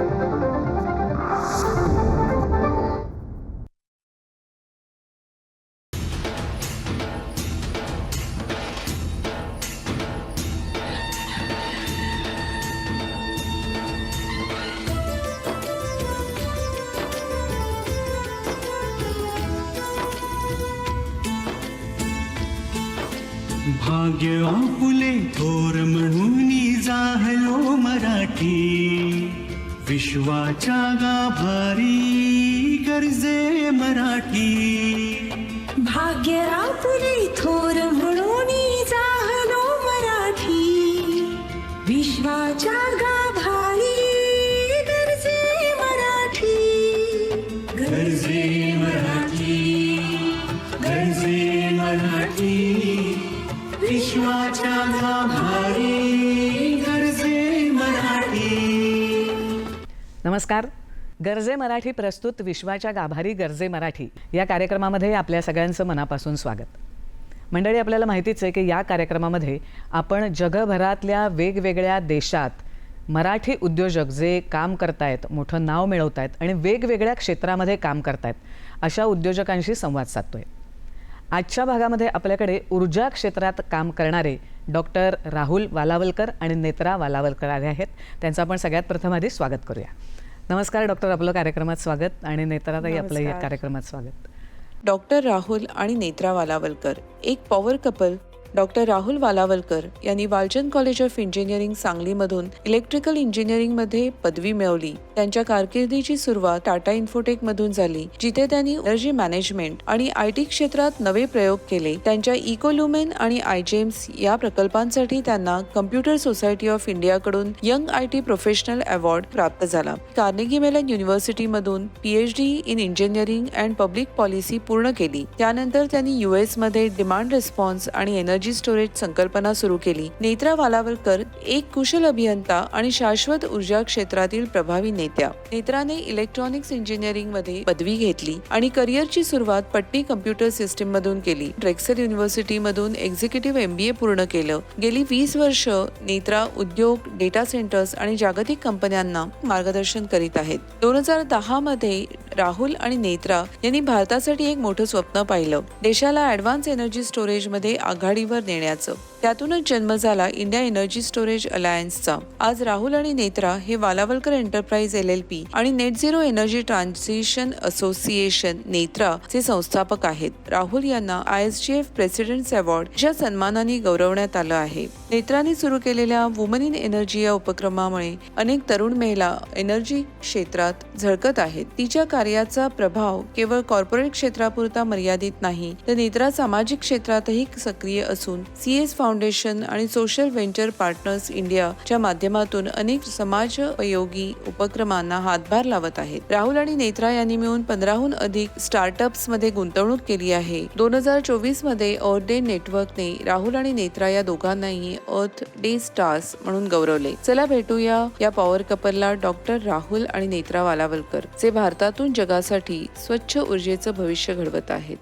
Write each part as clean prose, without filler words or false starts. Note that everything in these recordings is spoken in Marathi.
भाग्य आपुले थोर म्हणून जाहलो मराठी, विश्वाच्या गाभारी गर्जे मराठी. भाग्य आपुले थोर म्हणून जाहलो मराठी, विश्वाच्या गाभारी गर्जे मराठी. गर्जे मराठी, गर्जे मराठी, विश्वाच्या गाभारी गर्जे मराठी. नमस्कार. गर्जे मराठी प्रस्तुत विश्वाच्या गाभारी गर्जे मराठी या कार्यक्रमामध्ये आपल्या सगळ्यांचं मनापासून स्वागत. मंडळी, आपल्याला माहितीच आहे की या कार्यक्रमामध्ये आपण जगभरातल्या वेगवेगळ्या देशात मराठी उद्योजक जे काम करतायत, मोठं नाव मिळवतायत आणि वेगवेगळ्या क्षेत्रामध्ये काम करतायत अशा उद्योजकांशी संवाद साधतोय. आजच्या भागामध्ये आपल्याकडे ऊर्जा क्षेत्रात काम करणारे डॉक्टर राहुल वालावलकर आणि नेत्रा वालावलकर आले आहेत. त्यांचं आपण सगळ्यात प्रथम आधी स्वागत करूया. नमस्कार डॉक्टर, आपलं कार्यक्रमात स्वागत. आणि नेत्राताई, आपलं या कार्यक्रमात स्वागत. डॉक्टर राहुल आणि नेत्रा वालावलकर एक power couple. Doctor Rahul Walawalkar यांनी वालचंद कॉलेज ऑफ इंजिनिअरिंग सांगलीमधून इलेक्ट्रिकल इंजिनिअरिंगमध्ये पदवी मिळवली. त्यांच्या कारकिर्दीची सुरुवात टाटा इन्फोटेक मधून झाली, जिथे त्यांनी एनर्जी मॅनेजमेंट आणि IT क्षेत्रात नवे प्रयोग केले. त्यांच्या इकोल्युमेन आणि आयजेम्स या प्रकल्पांसाठी त्यांना कम्प्युटर सोसायटी ऑफ इंडियाकडून यंग IT प्रोफेशनल अवॉर्ड प्राप्त झाला. कार्नेगी मेलन युनिव्हर्सिटीमधून PhD in engineering and public policy पूर्ण केली. त्यानंतर त्यांनी US मध्ये डिमांड रिस्पॉन्स आणि एनर्जी स्टोरेज संकल्पना सुरू केली. नेत्रा वालावलकर एक कुशल अभियंता आणि शाश्वत ऊर्जा क्षेत्रातील प्रभावी नेत्या. नेत्राने इलेक्ट्रॉनिक्स इंजिनिअरिंग मध्ये पदवी घेतली आणि करिअरची सुरुवात पट्टी कम्प्युटर सिस्टीम मधून केली. ड्रेक्सल युनिव्हर्सिटी मधून एक्झिक्युटिव्ह MBA पूर्ण केलं. गेली 20 वर्ष नेत्रा उद्योग, डेटा सेंटर्स आणि जागतिक कंपन्यांना मार्गदर्शन करीत आहेत. 2010 मध्ये राहुल आणि नेत्रा यांनी भारतासाठी एक मोठं स्वप्न पाहिलं, देशाला ऍडव्हान्स एनर्जी स्टोरेज मध्ये आघाडीवर नेण्याचं. त्यातूनच जन्म झाला इंडिया एनर्जी स्टोरेज अलायन्सचा. आज राहुल आणि नेत्रा हे वालावलकर एंटरप्राइज LLP आणि net zero energy transition association Netra चे संस्थापक आहेत. राहुल यांना ISGF प्रेसिडेंट्स अवॉर्ड या सन्मानाने गौरवण्यात आलं आहे. नेत्राने सुरू केलेल्या वुमन इन एनर्जी या उपक्रमामुळे अनेक तरुण महिला एनर्जी क्षेत्रात झळकत आहेत. तिच्या कार्याचा प्रभाव केवळ कॉर्पोरेट क्षेत्रापुरता मर्यादित नाही, तर नेत्रा सामाजिक क्षेत्रातही सक्रिय असून CS फाउंडेशन आणि सोशल व्हेंचर पार्टनर्स इंडियाच्या माध्यमातून अनेक समाजोपयोगी उपक्रमांना हातभार लावत आहेत. राहुल आणि नेत्रा यांनी मिळून 15हून अधिक स्टार्टअप्स मध्ये गुंतवणूक केली आहे. 2024 मध्ये अर्थ डे नेटवर्कने राहुल आणि नेत्रा या दोघांनाही अर्थ डे स्टार्स म्हणून गौरवले. चला भेटूया या पॉवर कपलला, डॉक्टर राहुल आणि नेत्रा वालावलकर, जे भारतातून जगासाठी स्वच्छ ऊर्जेचं भविष्य घडवत आहेत.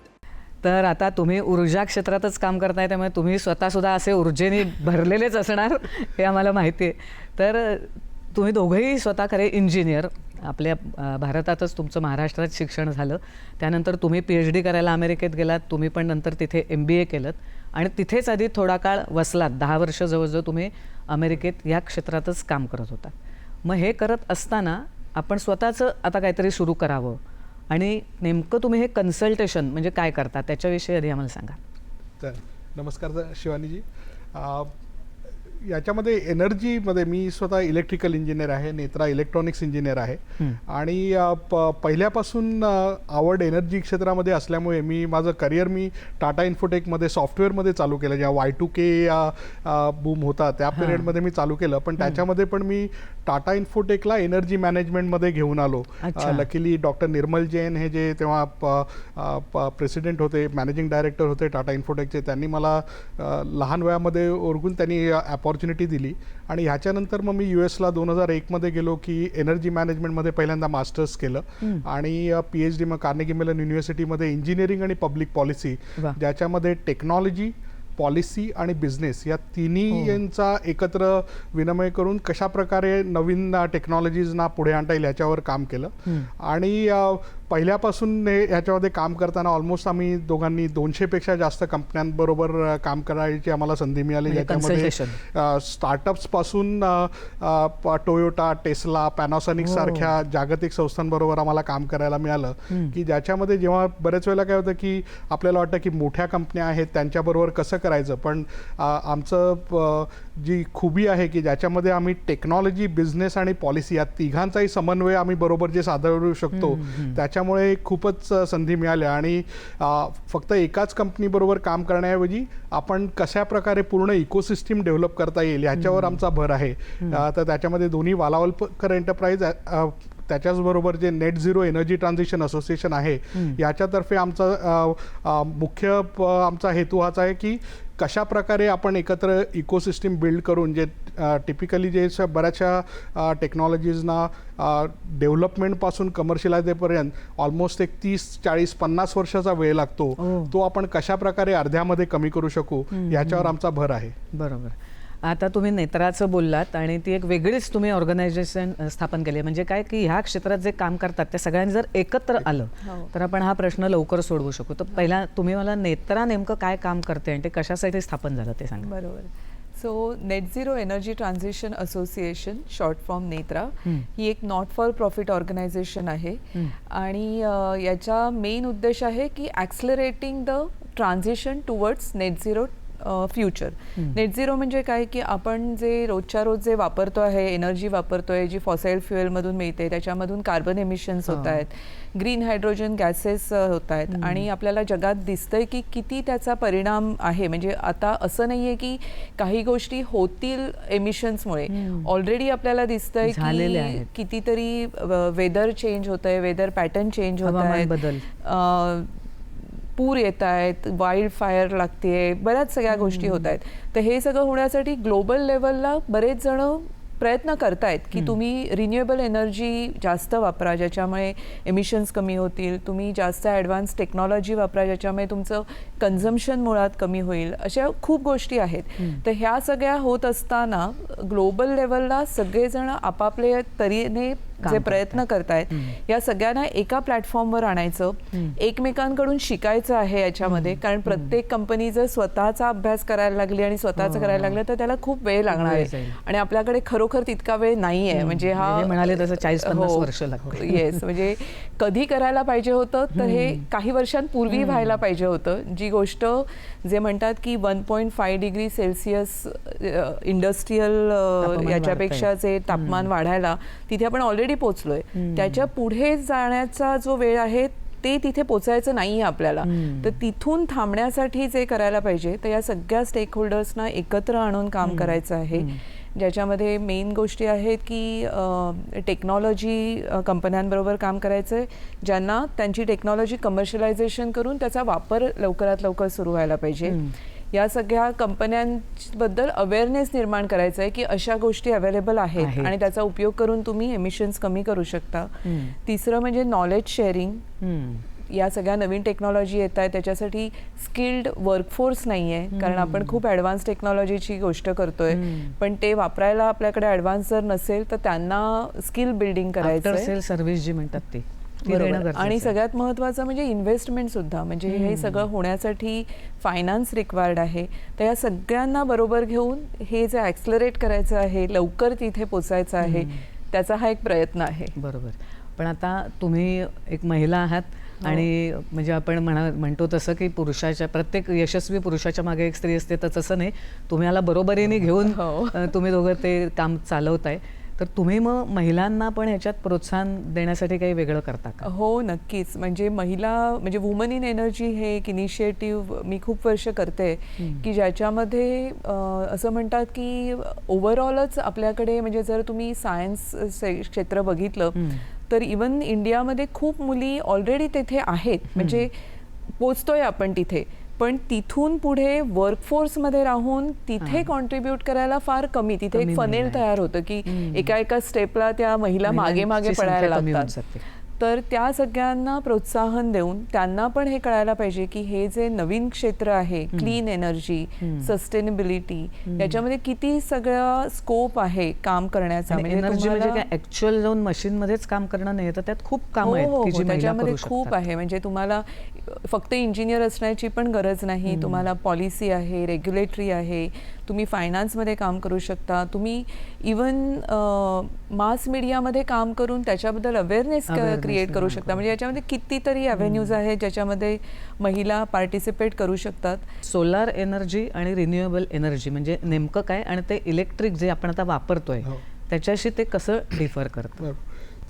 तर आता तुम्ही ऊर्जा क्षेत्रातच काम करताय, त्यामुळे तुम्ही स्वतःसुद्धा असे ऊर्जेने भरलेलेच असणार हे आम्हाला माहिती आहे. तर तुम्ही दोघंही स्वतः खरे इंजिनियर. आपल्या भारतातच तुमचं महाराष्ट्रात शिक्षण झालं. त्यानंतर तुम्ही PhD करायला अमेरिकेत गेलात. तुम्ही पण नंतर तिथे MBA केलं आणि तिथेच आधी थोडा काळ वसलात. 10 वर्ष जवळजवळ तुम्ही अमेरिकेत या क्षेत्रातच काम करत होता. मग हे करत असताना आपण स्वतःचं आता काहीतरी सुरू करावं आणि नेमकं तुम्ही हे कन्सल्टेशन म्हणजे काय करता त्याच्याविषयी आधी आम्हाला सांगा. तर नमस्कार शिवानीजी. याच्यामध्ये एनर्जीमध्ये मी स्वतः इलेक्ट्रिकल इंजिनियर आहे, नेत्रा इलेक्ट्रॉनिक्स इंजिनियर आहे. आणि पहिल्यापासून आवड एनर्जी क्षेत्रामध्ये असल्यामुळे माझं करिअर टाटा इन्फोटेकमध्ये सॉफ्टवेअरमध्ये चालू केलं. जेव्हा Y2K बूम होता त्या पिरियडमध्ये मी चालू केलं. पण त्याच्यामध्ये पण मी टाटा इन्फोटेकला एनर्जी मॅनेजमेंटमध्ये घेऊन आलो. लकीली डॉक्टर निर्मल जैन हे जे तेव्हा प्रेसिडेंट होते, मॅनेजिंग डायरेक्टर होते टाटा इन्फोटेकचे, त्यांनी मला लहान वयामध्ये ओळखून त्यांनी अपॉर्च्युनिटी दिली. आणि ह्याच्यानंतर मग मी US ला 2001 मध्ये गेलो की एनर्जी मॅनेजमेंटमध्ये पहिल्यांदा मास्टर्स केलं आणि PhD मग कार्नेगी मेलन युनिव्हर्सिटीमध्ये इंजिनिअरिंग आणि पब्लिक पॉलिसी, ज्याच्यामध्ये टेक्नॉलॉजी, पॉलिसी आणि बिझनेस या तिन्ही यांचा एकत्र विनिमय करून कशा प्रकारे नवीन टेक्नॉलॉजीजना पुढे आणता येईल याच्यावर काम केलं. आणि पहिल्यापासून याच्यामध्ये काम करताना ऑलमोस्ट आम्ही दोघांनी 200पेक्षा जास्त कंपन्यांबरोबर काम करायची आम्हाला संधी मिळाली, ज्याच्यामध्ये स्टार्टअप्सपासून टोयोटा, टेस्ला, पॅनासॉनिक सारख्या जागतिक संस्थांबरोबर आम्हाला काम करायला मिळालं, की ज्याच्यामध्ये जेव्हा बरेच वेळेला काय होतं की आपल्याला वाटतं की मोठ्या कंपन्या आहेत त्यांच्याबरोबर कसं करायचं, पण आमचं जी खुबी आहे की ज्याच्यामध्ये आम्ही टेक्नॉलॉजी, बिझनेस आणि पॉलिसी या तिघांचाही समन्वय आम्ही बरोबर जे साधू शकतो त्याच्यामुळे खूपच संधी मिळाल्या. आणि फक्त एकाच कंपनीबरोबर काम करण्याऐवजी आपण कशा प्रकारे पूर्ण इकोसिस्टीम डेव्हलप करता येईल याच्यावर आमचा भर आहे. तर त्याच्यामध्ये दोन्ही वालावलकर एंटरप्राइज त्याच्याचबरोबर जे net zero energy transition association आहे याच्यातर्फे आमचा मुख्य आमचा हेतू हाच आहे की कशा प्रकारे आपण एकत्र इकोसिस्टीम बिल्ड करून जे टिपिकली जे बऱ्याचशा टेक्नॉलॉजीजना डेव्हलपमेंटपासून कमर्शियलायझेपर्यंत ऑलमोस्ट एक 30-40-50 वर्षाचा वेळ लागतो, तो आपण कशा प्रकारे अर्ध्यामध्ये कमी करू शकू याच्यावर आमचा भर आहे. बरोबर. आता तुम्ही नेत्राचं बोललात आणि ती एक वेगळीच तुम्ही ऑर्गनायझेशन स्थापन केली, म्हणजे काय की ह्या क्षेत्रात जे काम करतात त्या सगळ्यांनी जर एकत्र आलं तर आपण हा प्रश्न लवकर सोडवू शकू. तर पहिला तुम्ही मला नेत्रा नेमकं काय काम करते आणि ते कशासाठी स्थापन झालं ते सांगा. बरोबर. So net zero energy transition association, short form Netra, ही एक नॉट फॉर प्रॉफिट ऑर्गनायझेशन आहे आणि याचा मेन उद्देश आहे की accelerating the transition towards net zero future. Net zero म्हणजे काय की आपण जे रोजच्या रोज जे वापरतो आहे, एनर्जी वापरतो आहे जी फॉसाईल फ्युएलमधून मिळते, त्याच्यामधून कार्बन एमिशन्स होत आहेत, ग्रीन हायड्रोजन गॅसेस होत आहेत आणि आपल्याला जगात दिसतंय की किती त्याचा परिणाम आहे. म्हणजे आता असं नाही आहे की काही गोष्टी होतील एमिशन्समुळे, ऑलरेडी आपल्याला दिसतंय की कितीतरी वेदर चेंज होत आहे, वेदर पॅटर्न चेंज होत आहेत, पूर येत आहेत, वाईल्ड फायर लागते, बऱ्याच सगळ्या गोष्टी होत आहेत. तर हे सगळं होण्यासाठी ग्लोबल लेवलला बरेच जण प्रयत्न करतायत की तुम्ही रिन्युएबल एनर्जी जास्त वापरा ज्याच्यामुळे एमिशन्स कमी होतील, तुम्ही जास्त ॲडव्हान्स टेक्नॉलॉजी वापरा ज्याच्यामुळे तुमचं कन्झम्पशन मुळात कमी होईल. अशा खूप गोष्टी आहेत. तर ह्या सगळ्या होत असताना ग्लोबल लेवलला सगळेजण आपापल्या तऱ्हेने जे प्रयत्न करतायत या सगळ्यांना एका प्लॅटफॉर्मवर आणायचं, एकमेकांकडून शिकायचं आहे याच्यामध्ये. कारण प्रत्येक कंपनी जर स्वतःचा अभ्यास करायला लागली आणि स्वतःचं करायला लागलं तर त्याला खूप वेळ लागणार आहे आणि आपल्याकडे खरोखर तितका वेळ नाही आहे. म्हणजे हा म्हणाले तसं 40-50 वर्ष लागतात. येस, म्हणजे कधी करायला पाहिजे होतं तर हे काही वर्षांपूर्वी व्हायला पाहिजे होतं. जी गोष्ट जे म्हणतात की 1.5 डिग्री सेल्सिअस इंडस्ट्रियल याच्यापेक्षा जे तापमान वाढायला तिथे आपण ऑलरेडी पोहोचलोय. त्याच्या पुढे जाण्याचा जो वेळ आहे ते तिथे पोचायचं नाही आपल्याला. तर तिथून थांबण्यासाठी जे करायला पाहिजे तर या सगळ्या स्टेक होल्डर्सना एकत्र आणून काम करायचं आहे, ज्याच्यामध्ये मेन गोष्टी आहेत की टेक्नॉलॉजी कंपन्यांबरोबर काम करायचं आहे ज्यांना त्यांची टेक्नॉलॉजी कमर्शियलायझेशन करून त्याचा वापर लवकरात लवकर सुरू व्हायला पाहिजे. या सगळ्या कंपन्यांबद्दल अवेअरनेस निर्माण करायचं आहे की अशा गोष्टी अवेलेबल आहेत आणि त्याचा उपयोग करून तुम्ही एमिशन्स कमी करू शकता. तिसरं म्हणजे नॉलेज शेअरिंग. या सगळ्या नवीन टेक्नॉलॉजी येत आहेत त्याच्यासाठी स्किल्ड वर्कफोर्स नाही आहे, कारण आपण खूप ॲडव्हान्स टेक्नॉलॉजीची गोष्ट करतोय, पण ते वापरायला आपल्याकडे ॲडव्हान्स जर नसेल तर त्यांना स्किल बिल्डिंग करायचं आहे. सर्व्हिस जी म्हणतात ती. आणि सगळ्यात महत्त्वाचं म्हणजे इन्व्हेस्टमेंट सुद्धा. म्हणजे हे सगळं होण्यासाठी फायनान्स रिक्वायर्ड आहे. तर या सगळ्यांना बरोबर घेऊन हे जे ॲक्सलरेट करायचं आहे, लवकर तिथे पोचायचं आहे, त्याचा हा एक प्रयत्न आहे. बरोबर. पण आता तुम्ही एक महिला आहात आणि म्हणजे आपण म्हणतो तसं की पुरुषाच्या प्रत्येक यशस्वी पुरुषाच्या मागे एक स्त्री असते, तर तसं नाही, तुम्हाला बरोबरीने घेऊन तुम्ही दोघं ते काम चालवताय. तर तुम्ही मग महिलांना पण ह्याच्यात प्रोत्साहन देण्यासाठी काही वेगळं करता का? हो, नक्कीच. म्हणजे महिला म्हणजे वुमन इन एनर्जी हे एक इनिशिएटिव्ह मी खूप वर्ष करते की ज्याच्यामध्ये असं म्हणतात की ओव्हरऑलच आपल्याकडे म्हणजे जर तुम्ही सायन्स क्षेत्र बघितलं तर इवन इंडियामध्ये खूप मुली ऑलरेडी तेथे आहेत, म्हणजे पोचतोय आपण तिथे, पण तिथून पुढे वर्कफोर्समध्ये राहून तिथे कॉन्ट्रीब्यूट करायला फार कमी. तिथे एक फनेल तयार होतं की एका एका स्टेपला त्या महिला मागे मागे पडायला लागतात. तर त्या सगळ्यांना प्रोत्साहन देऊन त्यांना पण हे कळायला पाहिजे की हे जे नवीन क्षेत्र आहे क्लीन एनर्जी, सस्टेनेबिलिटी, याच्यामध्ये किती सगळं स्कोप आहे काम करण्याचा. एनर्जी म्हणजे काय ऍक्च्युअल जाऊन मशीन मध्येच काम करणं नाही, तर त्यात खूप काम आहेत की जी महिला त्याच्यामध्ये करू खूप शकतात. आहे. म्हणजे तुम्हाला फक्त इंजिनियर असण्याची पण गरज नाही. तुम्हाला पॉलिसी आहे, रेग्युलेटरी आहे, तुम्ही फायनान्समध्ये काम करू शकता, तुम्ही इवन मास मीडियामध्ये काम करून त्याच्याबद्दल अवेअरनेस क्रिएट करू शकता. म्हणजे याच्यामध्ये कितीतरी अव्हेन्यूज आहेत ज्याच्यामध्ये महिला पार्टिसिपेट करू शकतात. सोलार एनर्जी आणि रिन्युएबल एनर्जी म्हणजे नेमकं काय, आणि ते इलेक्ट्रिक जे आपण आता वापरतोय त्याच्याशी ते कसं डिफर करतं? बरं.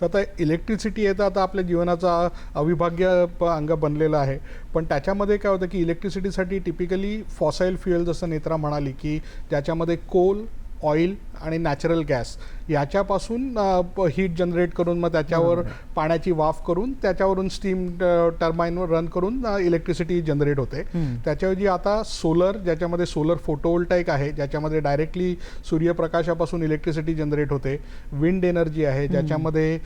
तर आता इलेक्ट्रिसिटी येतं आता आपल्या जीवनाचा अविभाज्य अंग बनलेला आहे. पण त्याच्यामध्ये काय होतं की इलेक्ट्रिसिटीसाठी टिपिकली फॉसाईल फ्युएल जसं नेत्रा म्हणाली की ज्याच्यामध्ये कोल, ऑइल आणि नॅचरल गॅस याच्यापासून हीट जनरेट करून मग त्याच्यावर पाण्याची वाफ करून त्याच्यावरून स्टीम टर्बाईनवर रन करून इलेक्ट्रिसिटी जनरेट होते. त्याच्याऐवजी आता सोलर, ज्याच्यामध्ये सोलर फोटोवोल्टाईक आहे, ज्याच्यामध्ये डायरेक्टली सूर्यप्रकाशापासून इलेक्ट्रिसिटी जनरेट होते. विंड एनर्जी आहे, ज्याच्यामध्ये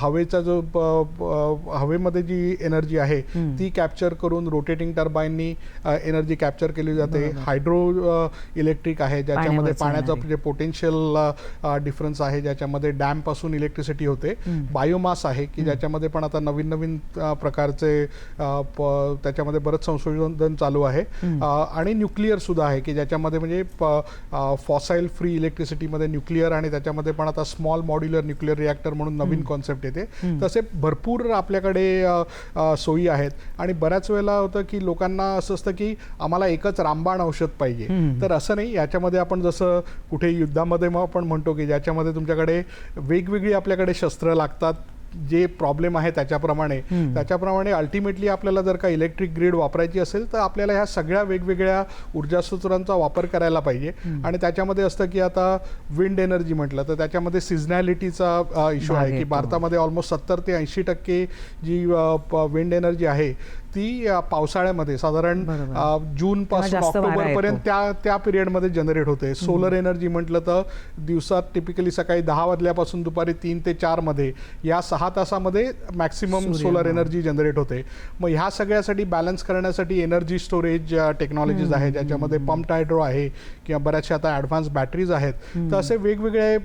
हवेचा जो हवेमध्ये जी एनर्जी आहे ती कॅप्चर करून रोटेटिंग टर्बाईननी एनर्जी कॅप्चर केली जाते. हायड्रो इलेक्ट्रिक आहे, ज्याच्यामध्ये पाण्याचं जे पोटेन्शियल डिफरन्स आहे, ज्याच्यामध्ये डॅमपासून इलेक्ट्रिसिटी होते. बायोमास आहे की ज्याच्यामध्ये पण आता नवीन नवीन प्रकारचे त्याच्यामध्ये बरंच संशोधन चालू आहे. आणि न्यूक्लिअर सुद्धा आहे की ज्याच्यामध्ये म्हणजे फॉसाईल फ्री इलेक्ट्रिसिटीमध्ये न्यूक्लिअर, आणि त्याच्यामध्ये पण आता स्मॉल मॉड्युलर न्यूक्लिअर रिॲक्टर म्हणून नवीन कॉन्सेप्ट येते. तसे भरपूर आपल्याकडे सोयी आहेत. आणि बऱ्याच वेळेला होतं की लोकांना असं असतं की आम्हाला एकच रामबाण औषध पाहिजे, तर असं नाही. याच्यामध्ये आपण जसं कुठे युद्धामध्ये मग आपण म्हणतो की ज्याच्यामध्ये तुमच्याकडे वेगवेगळी आपल्याकडे शस्त्र लागतात, जे प्रॉब्लेम आहे त्याच्याप्रमाणे अल्टिमेटली आपल्याला जर का इलेक्ट्रिक ग्रीड वापरायची असेल तर आपल्याला ह्या सगळ्या वेगवेगळ्या ऊर्जा स्रोतांचा वापर करायला पाहिजे. आणि त्याच्यामध्ये असतं की आता विंड एनर्जी म्हटलं तर त्याच्यामध्ये सिझनॅलिटीचा इश्यू आहे की भारतामध्ये ऑलमोस्ट 70 ते 80% जी विंड एनर्जी आहे ती पावसाळ्यामध्ये साधारण जून पासून ऑक्टोबरपर्यंत त्या पिरियडमध्ये जनरेट होते. सोलर एनर्जी म्हटलं तर दिवसात टिपिकली सकाळी 10 वाजल्यापासून दुपारी 3 ते 4 मध्ये या 6 तासामध्ये मॅक्सिमम सोलर एनर्जी जनरेट होते. मग ह्या सगळ्यासाठी बॅलन्स करण्यासाठी एनर्जी स्टोरेज टेक्नॉलॉजीज आहे, ज्याच्यामध्ये पंप्ड हायड्रो आहे किंवा बऱ्याचशा आता ॲडव्हान्स बॅटरीज आहेत. तर असे वेगवेगळे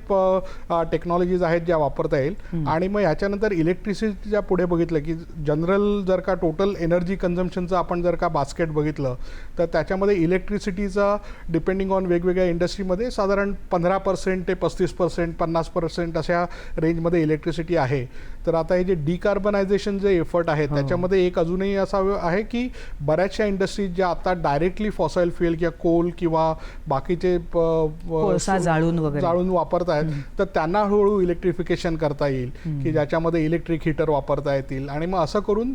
टेक्नॉलॉजीज आहेत ज्या वापरता येईल. आणि मग ह्याच्यानंतर इलेक्ट्रिसिटीच्या पुढे बघितलं की जनरल जर का टोटल एनर्जी कन्झम्पशनचं आपण जर का बास्केट बघितलं तर त्याच्यामध्ये इलेक्ट्रिसिटीचा डिपेंडिंग ऑन वेगवेगळ्या इंडस्ट्रीमध्ये साधारण 15% ते 35%, 50% अशा रेंजमध्ये इलेक्ट्रिसिटी आहे. तर आता हे जे डिकार्बनायझेशन जे एफर्ट आहेत त्याच्यामध्ये एक अजूनही असा आहे की बऱ्याचशा इंडस्ट्रीज ज्या आता डायरेक्टली फॉसाईल फ्युएल किंवा कोल किंवा बाकीचे जाळून वापरत आहेत, तर त्यांना हळूहळू इलेक्ट्रिफिकेशन करता येईल की ज्याच्यामध्ये इलेक्ट्रिक हीटर वापरता येतील. आणि मग असं करून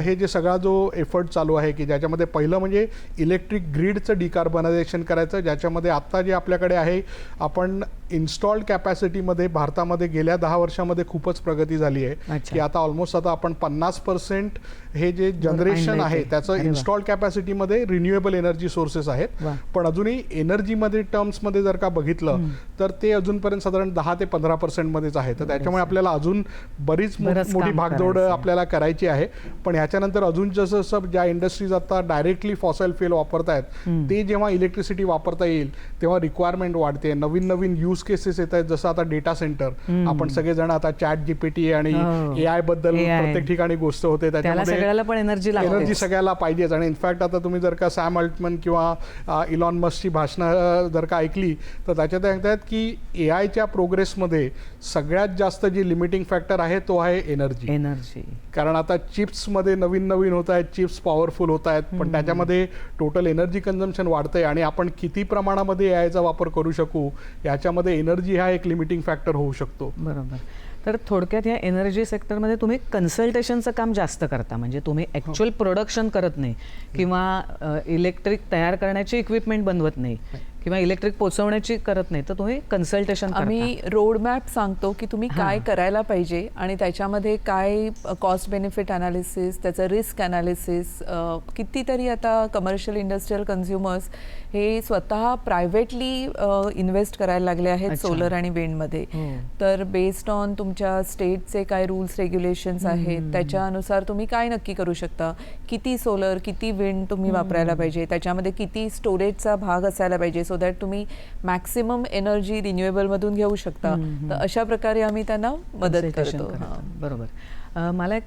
हे जे सगळा जो एफर्ट चालू आहे की ज्याच्यामध्ये पहिलं म्हणजे इलेक्ट्रिक ग्रीडचं डिकार्बनायझेशन करायचं, ज्याच्यामध्ये आत्ता जे आपल्याकडे आहे आपण इन्स्टॉल्ड कॅपॅसिटीमध्ये भारतामध्ये गेल्या 10 वर्षामध्ये खूपच प्रगती झाली आहे की आता ऑलमोस्ट आता आपण 50% हे जे जनरेशन आहे त्याचं इन्स्टॉल्ड कॅपॅसिटीमध्ये रिन्युएबल एनर्जी सोर्सेस आहेत. पण अजूनही एनर्जीमध्ये टर्म्समध्ये जर का बघितलं तर ते अजूनपर्यंत साधारण 10 ते 15% मध्येच आहे. तर त्याच्यामुळे आपल्याला अजून बरीच मोठी भागदौड आपल्याला करायची आहे. पण ह्याच्यानंतर अजून जसं ज्या इंडस्ट्रीज आता डायरेक्टली फॉसाईल फ्युएल वापरतायत ते जेव्हा इलेक्ट्रिसिटी वापरता येईल तेव्हा रिक्वायरमेंट वाढते. नवीन नवीन यूज केसेस येत आहेत, जसं आता डेटा सेंटर. आपण सगळेजण आता चॅट-जीपीटी आणि AI बद्दल प्रत्येक ठिकाणी गोष्ट होते, त्याच्यामध्ये एनर्जी सगळ्याला पाहिजेच. आणि इनफॅक्ट आता तुम्ही जर का सॅम अल्टमन किंवा इलॉन मस्कची भाषणं जर का ऐकली तर त्याच्यात सांगतात की AIच्या प्रोग्रेसमध्ये सगळ्यात जास्त जी लिमिटिंग फॅक्टर आहे तो आहे एनर्जी. कारण आता चिप्समध्ये नवीन नवीन होत आहेत, चिप्स पॉवरफुल होत आहेत, पण त्याच्यामध्ये टोटल एनर्जी कन्झम्पशन वाढतंय. आणि आपण किती प्रमाणामध्ये AIचा वापर करू शकू याच्यामध्ये एनर्जी हा एक लिमिटिंग फॅक्टर होऊ शकतो. बरोबर. तर थोडक्यात या एनर्जी सेक्टरमध्ये तुम्ही कन्सल्टेशनचं काम जास्त करता, म्हणजे तुम्ही ॲक्च्युअल प्रोडक्शन करत नाही किंवा इलेक्ट्रिक तयार करण्याची इक्विपमेंट बनवत नाही किंवा इलेक्ट्रिक पोचवण्याची करत नाही, तर तुम्ही कन्सल्टेशन. आम्ही रोडमॅप सांगतो की तुम्ही काय करायला पाहिजे आणि त्याच्यामध्ये काय कॉस्ट बेनिफिट अनालिसिस, त्याचं रिस्क अनालिसिस. कितीतरी आता कमर्शियल इंडस्ट्रियल कन्झ्युमर्स हे स्वतः प्रायव्हेटली इन्व्हेस्ट करायला लागले आहेत सोलर आणि विंडमध्ये. तर बेस्ड ऑन तुमच्या स्टेटचे काय रूल्स रेग्युलेशन्स आहेत त्याच्यानुसार तुम्ही काय नक्की करू शकता, किती सोलर किती विंड तुम्ही वापरायला पाहिजे, त्याच्यामध्ये किती स्टोरेजचा भाग असायला पाहिजे सो दॅट तुम्ही मॅक्सिमम एनर्जी रिन्युएबलमधून घेऊ शकता. तर अशा प्रकारे आम्ही त्यांना मदत Consultation करतो. करतात. हां. बरोबर. मला एक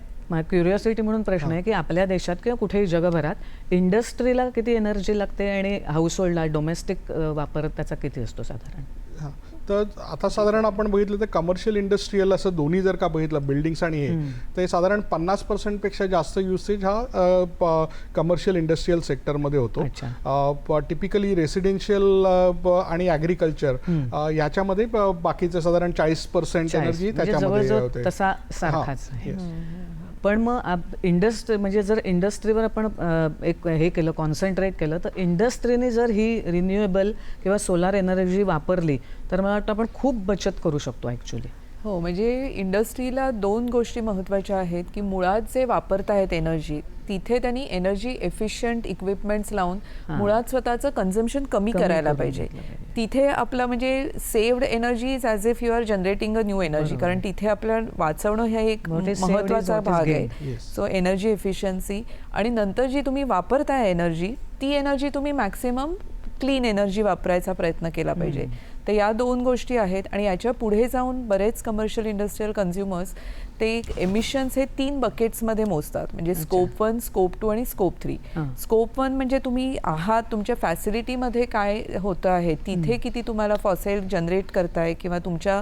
क्युरिओसिटी म्हणून प्रश्न आहे की आपल्या देशात किंवा कुठेही जगभरात इंडस्ट्रीला किती एनर्जी लागते आणि हाऊसहोल्डला डोमेस्टिक वापर त्याचा किती असतो साधारण? हां, तर आता साधारण आपण बघितलं तर कमर्शियल इंडस्ट्रीयल असं दोन्ही जर का बघितलं बिल्डिंग्स आणि हे, तर हे साधारण 50% पेक्षा जास्त युसेज हा कमर्शियल इंडस्ट्रीयल सेक्टरमध्ये होतो. टिपिकली रेसिडेन्शियल आणि ॲग्रिकल्चर याच्यामध्ये बाकीचं साधारण 40% एनर्जी म्हणजे त्याच्यामध्ये जवळजवळ होते. तसा सारखाच आहे. पण मग इंडस्ट्री म्हणजे जर इंडस्ट्रीवर आपण एक हे केलं कॉन्सन्ट्रेट केलं तर इंडस्ट्रीने जर ही रिन्युएबल किंवा सोलार एनर्जी वापरली तर मला वाटतं आपण खूप बचत करू शकतो ॲक्च्युली. हो, म्हणजे इंडस्ट्रीला 2 गोष्टी महत्त्वाच्या आहेत की मुळात जे वापरतायत एनर्जी तिथे त्यांनी एनर्जी एफिशियंट इक्विपमेंट्स लावून मुळात स्वतःचं कन्झम्पशन कमी करायला पाहिजे. तिथे आपलं म्हणजे saved energy is as if you are generating a new energy, कारण तिथे आपलं वाचवणं हे एक महत्त्वाचा भाग आहे. सो एनर्जी एफिशियन्सी आणि नंतर जी तुम्ही वापरताय एनर्जी ती एनर्जी तुम्ही मॅक्सिमम क्लीन एनर्जी वापरायचा प्रयत्न केला पाहिजे. तर या 2 गोष्टी आहेत आणि याच्या पुढे जाऊन बरेच कमर्शियल इंडस्ट्रियल कन्झ्युमर्स ते एमिशन्स हे 3 बकेट्समध्ये मोजतात, म्हणजे स्कोप 1, स्कोप 2 आणि स्कोप 3. स्कोप 1 म्हणजे तुम्ही आहात तुमच्या फॅसिलिटीमध्ये काय होतं आहे, तिथे किती तुम्हाला फॉसेल जनरेट करताय किंवा तुमच्या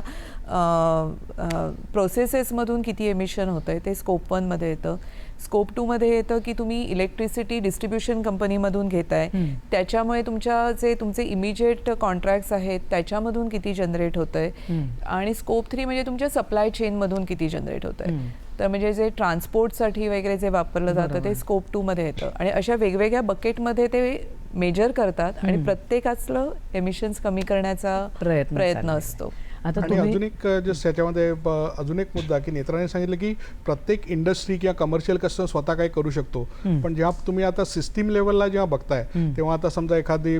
प्रोसेसेसमधून किती एमिशन होतं आहे ते स्कोप 1 मध्ये येतं. स्कोप 2 मध्ये येतं की तुम्ही इलेक्ट्रिसिटी डिस्ट्रीब्युशन कंपनीमधून घेताय, त्याच्यामुळे तुमचे इमिजिएट कॉन्ट्रॅक्ट्स आहेत त्याच्यामधून किती जनरेट होतं आहे. आणि स्कोप 3 म्हणजे तुमच्या सप्लाय चेनमधून किती जनरेट होतं आहे. तर म्हणजे जे ट्रान्सपोर्टसाठी वगैरे जे वापरलं जातं ते स्कोप 2 मध्ये येतं आणि अशा वेगवेगळ्या बकेटमध्ये ते मेजर करतात आणि प्रत्येकाचं एमिशन्स कमी करण्याचा प्रयत्न असतो. आता आणि अजून एक जस्ट याच्यामध्ये अजून एक मुद्दा की नेत्राने सांगितलं की प्रत्येक इंडस्ट्री किंवा कमर्शियल कस्टमर स्वतः काय करू शकतो, पण जेव्हा तुम्ही आता सिस्टीम लेवलला जेव्हा बघताय तेव्हा आता समजा एखादी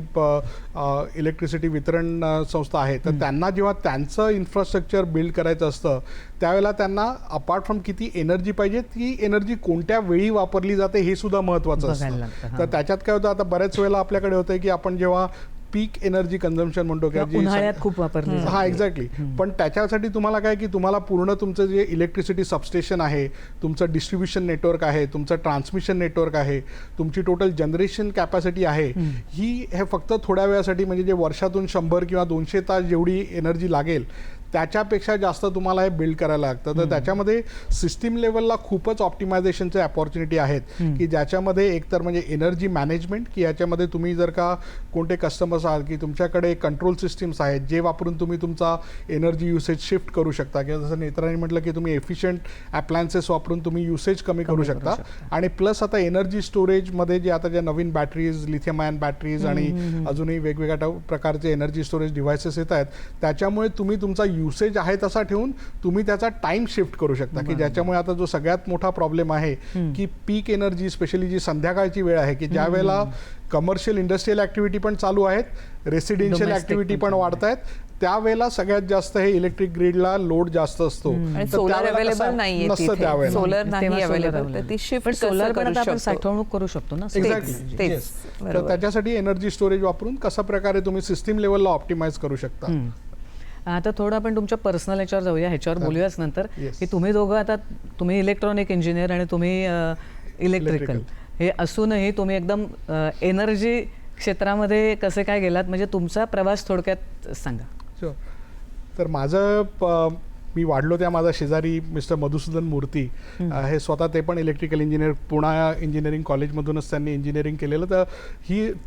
इलेक्ट्रिसिटी वितरण संस्था आहे तर त्यांना जेव्हा त्यांचं इन्फ्रास्ट्रक्चर बिल्ड करायचं असतं त्यावेळेला त्यांना अपार्ट फ्रॉम किती एनर्जी पाहिजे ती एनर्जी कोणत्या वेळी वापरली जाते हे सुद्धा महत्त्वाचं असतं. तर त्याच्यात काय होतं, आता बऱ्याच वेळेला आपल्याकडे होतं की आपण जेव्हा पीक एनर्जी कन्झम्पशन म्हणतो की उन्हाळ्यात खूप वापरली जाते. हा एक्झॅक्टली. पण त्याच्यासाठी तुम्हाला काय की तुम्हाला पूर्ण तुमचं जे इलेक्ट्रिसिटी सबस्टेशन आहे, तुमचं डिस्ट्रीब्युशन नेटवर्क आहे, तुमचं ट्रान्समिशन नेटवर्क आहे, तुमची टोटल जनरेशन कॅपॅसिटी आहे, ही हे फक्त थोड्या वेळासाठी म्हणजे जे वर्षातून 100 किंवा 200 तास जेवढी एनर्जी लागेल त्याच्यापेक्षा जास्त तुम्हाला हे बिल्ड करायला लागतं. तर त्याच्यामध्ये सिस्टीम लेवलला खूपच ऑप्टिमायझेशनचे अपॉर्च्युनिटी आहेत की ज्याच्यामध्ये एकतर म्हणजे एनर्जी मॅनेजमेंट की याच्यामध्ये तुम्ही जर का कोणते कस्टमर्स आहात की तुमच्याकडे कंट्रोल सिस्टीम्स आहेत जे वापरून तुम्ही तुमचा एनर्जी युसेज शिफ्ट करू शकता, किंवा जसं नेत्राने म्हटलं की तुम्ही एफिशियंट ॲप्लायन्सेस वापरून तुम्ही युसेज कमी करू शकता. आणि प्लस आता एनर्जी स्टोरेजमध्ये जे आता ज्या नवीन बॅटरीज, लिथियम आयन बॅटरीज आणि अजूनही वेगवेगळ्या प्रकारचे एनर्जी स्टोरेज डिव्हायसेस येत आहेत, त्याच्यामुळे तुम्ही तुमचा युसेज आहे तसा ठेवून तुम्ही त्याचा टाइम शिफ्ट करू शकता की ज्याच्यामुळे आता जो सगळ्यात मोठा प्रॉब्लेम आहे की पीक एनर्जी स्पेशली जी संध्याकाळची वेळ आहे की ज्या वेळेला कमर्शियल इंडस्ट्रियल ऍक्टिव्हिटी पण चालू आहेत, रेसिडेन्शियल ऍक्टिव्हिटी पण वाढत आहेत, त्यावेळेला सगळ्यात जास्त हे इलेक्ट्रिक ग्रीडला लोड जास्त असतो. आणि सोलर अवेलेबल नाहीये तिथे, सोलर नाही अवेलेबल, तर ती शिफ्ट सोलर पण आपण साठवणूक करू शकतो ना. एक्झॅक्टली. तर त्याच्यासाठी एनर्जी स्टोरेज वापरून कशा प्रकारे तुम्ही सिस्टीम लेवलला ऑप्टिमाइज करू शकता. आता थोडं आपण तुमच्या पर्सनल याच्यावर जाऊया, ह्याच्यावर बोलूयाच नंतर की तुम्ही दोघं आता तुम्ही इलेक्ट्रॉनिक इंजिनियर आणि तुम्ही इलेक्ट्रिकल हे असूनही तुम्ही एकदम एनर्जी क्षेत्रामध्ये कसे काय गेलात, म्हणजे तुमचा प्रवास थोडक्यात सांगा. तर माझं मी वाढलो त्या माझा शेजारी मिस्टर मधुसूदन मूर्ती हे स्वतः ते पण इलेक्ट्रिकल इंजिनियर, पुणा इंजिनिअरिंग कॉलेजमधूनच त्यांनी इंजिनिअरिंग केलेलं.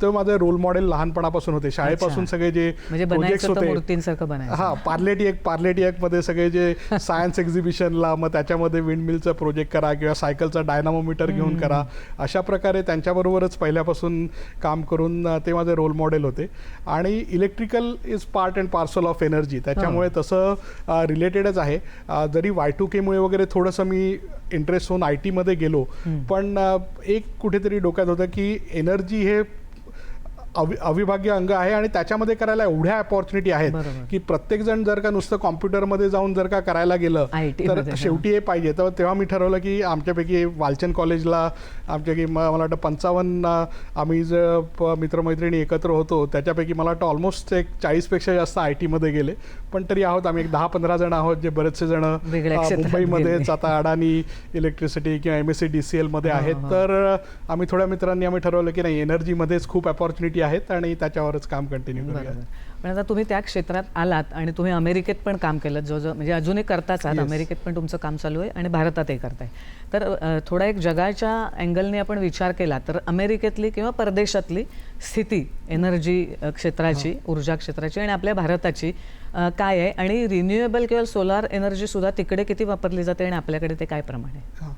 तर माझं रोल मॉडेल लहानपणापासून होते, शाळेपासून सगळे जे प्रोजेक्ट्स होते. हा, पार्लेटी एक मध्ये सगळे जे सायन्स एक्झिबिशनला मग त्याच्यामध्ये विंडमिलचा प्रोजेक्ट करा किंवा सायकलचा डायनामोमीटर घेऊन करा, अशा प्रकारे त्यांच्याबरोबरच पहिल्यापासून काम करून ते माझे रोल मॉडेल होते. आणि electrical is part and parcel of energy, त्याच्यामुळे तसं रिलेटेडच आहे. जरी Y2K मुळे वगैरे थोडंसं मी इंटरेस्ट होऊन IT मध्ये गेलो, पण एक कुठेतरी डोक्यात होतं की एनर्जी हे अविभाज्य अंग आहे आणि त्याच्यामध्ये करायला एवढ्या अपॉर्च्युनिटी आहेत बरोबर. की प्रत्येक जण जर का नुसतं कॉम्प्युटरमध्ये जाऊन जर का करायला गेलं IT तर मध्ये, शेवटी हे पाहिजे. तर तेव्हा मी ठरवलं की आमच्यापैकी वालचंद कॉलेजला आमच्यापैकी मला वाटतं 55 आम्ही जे मित्रमैत्रिणी एकत्र होतो त्याच्यापैकी मला वाटतं ऑलमोस्ट एक 40पेक्षा जास्त IT मध्ये गेले. पण तरी आहोत आम्ही एक 10-15 जण आहोत जे बरेचसे जण वेगळ्या क्षेत्रात मुंबईमध्येच गेले. आता अडाणी इलेक्ट्रिसिटी किंवा MSc-DCL मध्ये आहेत. तर आम्ही थोड्या मित्रांनी आम्ही ठरवलं की नाही एनर्जीमध्येच खूप अपॉर्च्युनिटी आहेत आणि त्याच्यावरच काम कंटिन्यू करूया. बरोबर. पण आता तुम्ही त्या क्षेत्रात आलात आणि तुम्ही अमेरिकेत पण काम केलं जो म्हणजे अजूनही करताच आहात. अमेरिकेत पण तुमचं काम चालू आहे आणि भारतातही करताय. तर थोडा एक जगाच्या अँगलने आपण विचार केला तर अमेरिकेतली किंवा परदेशातली स्थिती एनर्जी क्षेत्राची, ऊर्जा क्षेत्राची आणि आपल्या भारताची काय आहे आणि रिन्युएबल किंवा सोलार एनर्जी सुद्धा तिकडे किती वापरली जाते आणि आपल्याकडे ते काय प्रमाण आहे? हां.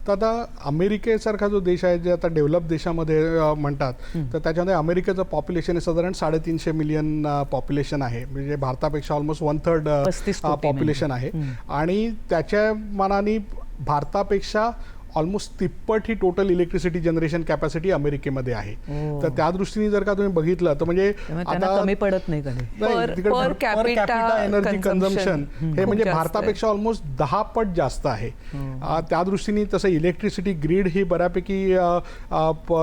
तर आता अमेरिकेसारखा जो देश आहे जे आता डेव्हलप देशामध्ये म्हणतात तर त्याच्यामध्ये अमेरिकेचं पॉप्युलेशन हे साधारण 350 मिलियन पॉप्युलेशन आहे. म्हणजे भारतापेक्षा ऑलमोस्ट 1/3 35 कोटी पॉप्युलेशन आहे. आणि त्याच्या मानाने भारतापेक्षा ऑलमोस्ट तिप्पट ही टोटल इलेक्ट्रिसिटी जनरेशन कॅपॅसिटी अमेरिकेमध्ये आहे. तर त्या दृष्टीने जर का तुम्ही बघितलं तर म्हणजे त्यामुळे त्यांना कमी पडत नाही कधी. Per capita एनर्जी कन्झम्पन हे म्हणजे खूप जास्त भारतापेक्षा ऑलमोस्ट 10 पट जास्त आहे. त्या दृष्टीने तसं इलेक्ट्रिसिटी ग्रीड ही बऱ्यापैकी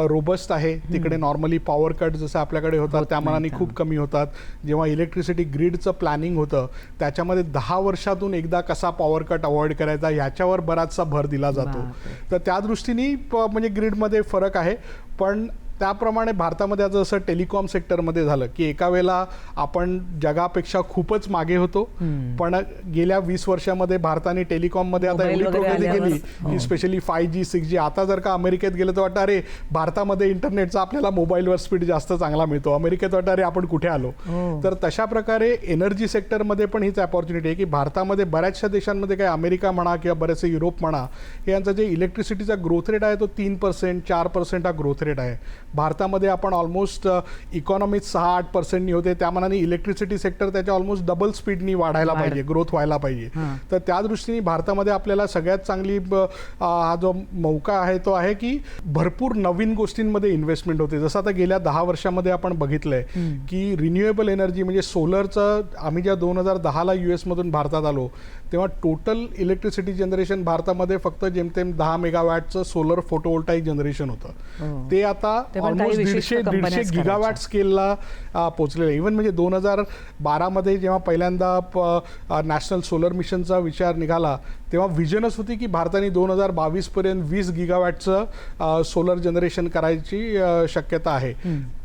रोबस्ट आहे. तिकडे नॉर्मली पॉवर कट जसं आपल्याकडे होतात त्या मानाने खूप कमी होतात. जेव्हा इलेक्ट्रिसिटी ग्रीडचं प्लॅनिंग होतं त्याच्यामध्ये 10 वर्षातून एकदा कसा पॉवर कट अवॉइड करायचा ह्याच्यावर बराचसा भर दिला जातो. तर त्या दृष्टीने म्हणजे ग्रीडमध्ये फरक आहे. पण त्याप्रमाणे भारतामध्ये आता जसं टेलिकॉम सेक्टरमध्ये झालं की एका वेळेला आपण जगापेक्षा खूपच मागे होतो. पण गेल्या 20 वर्षामध्ये भारताने टेलिकॉममध्ये आता एवढी प्रगती केली की स्पेशली 5G 6G आता जर का अमेरिकेत गेलं तर वाटतं अरे भारतामध्ये इंटरनेटचा आपल्याला मोबाईलवर स्पीड जास्त चांगला मिळतो. अमेरिकेत वाटतं अरे आपण कुठे आलो. तर तशा प्रकारे एनर्जी सेक्टरमध्ये पण हीच अपॉर्च्युनिटी आहे की भारतामध्ये बऱ्याचशा देशांमध्ये काय अमेरिका म्हणा किंवा बरेचसे युरोप म्हणा हे यांचा जे इलेक्ट्रिसिटीचा ग्रोथ रेट आहे तो 3% 4% हा ग्रोथ रेट आहे. भारतामध्ये आपण ऑलमोस्ट इकॉनॉमीत 6-8% होते. त्या मानाने इलेक्ट्रिसिटी सेक्टर त्याच्या ऑलमोस्ट डबल स्पीडनी वाढायला पाहिजे, ग्रोथ व्हायला पाहिजे. तर त्या दृष्टीने भारतामध्ये आपल्याला सगळ्यात चांगली हा जो मौका आहे तो आहे की भरपूर नवीन गोष्टींमध्ये इन्व्हेस्टमेंट होते. जसं आता गेल्या 10 वर्षामध्ये आपण बघितलंय की रिन्युएबल एनर्जी म्हणजे सोलरचं आम्ही ज्या 2010ला US मधून भारतात आलो तेव्हा टोटल इलेक्ट्रिसिटी जनरेशन भारतामध्ये फक्त जेमतेम 10 मेगावॅटचं सोलर फोटोवोल्टाईक जनरेशन होतं. ते आता ऑलमोस्ट 150 गिगावॅट स्केलला पोहोचलेलं. इव्हन म्हणजे 2012मध्ये जेव्हा पहिल्यांदा नॅशनल सोलर मिशनचा विचार निघाला तेव्हा विजनच होती की भारताने 2022 पर्यंत 20 गिगावॅटचं सोलर जनरेशन करायची शक्यता आहे.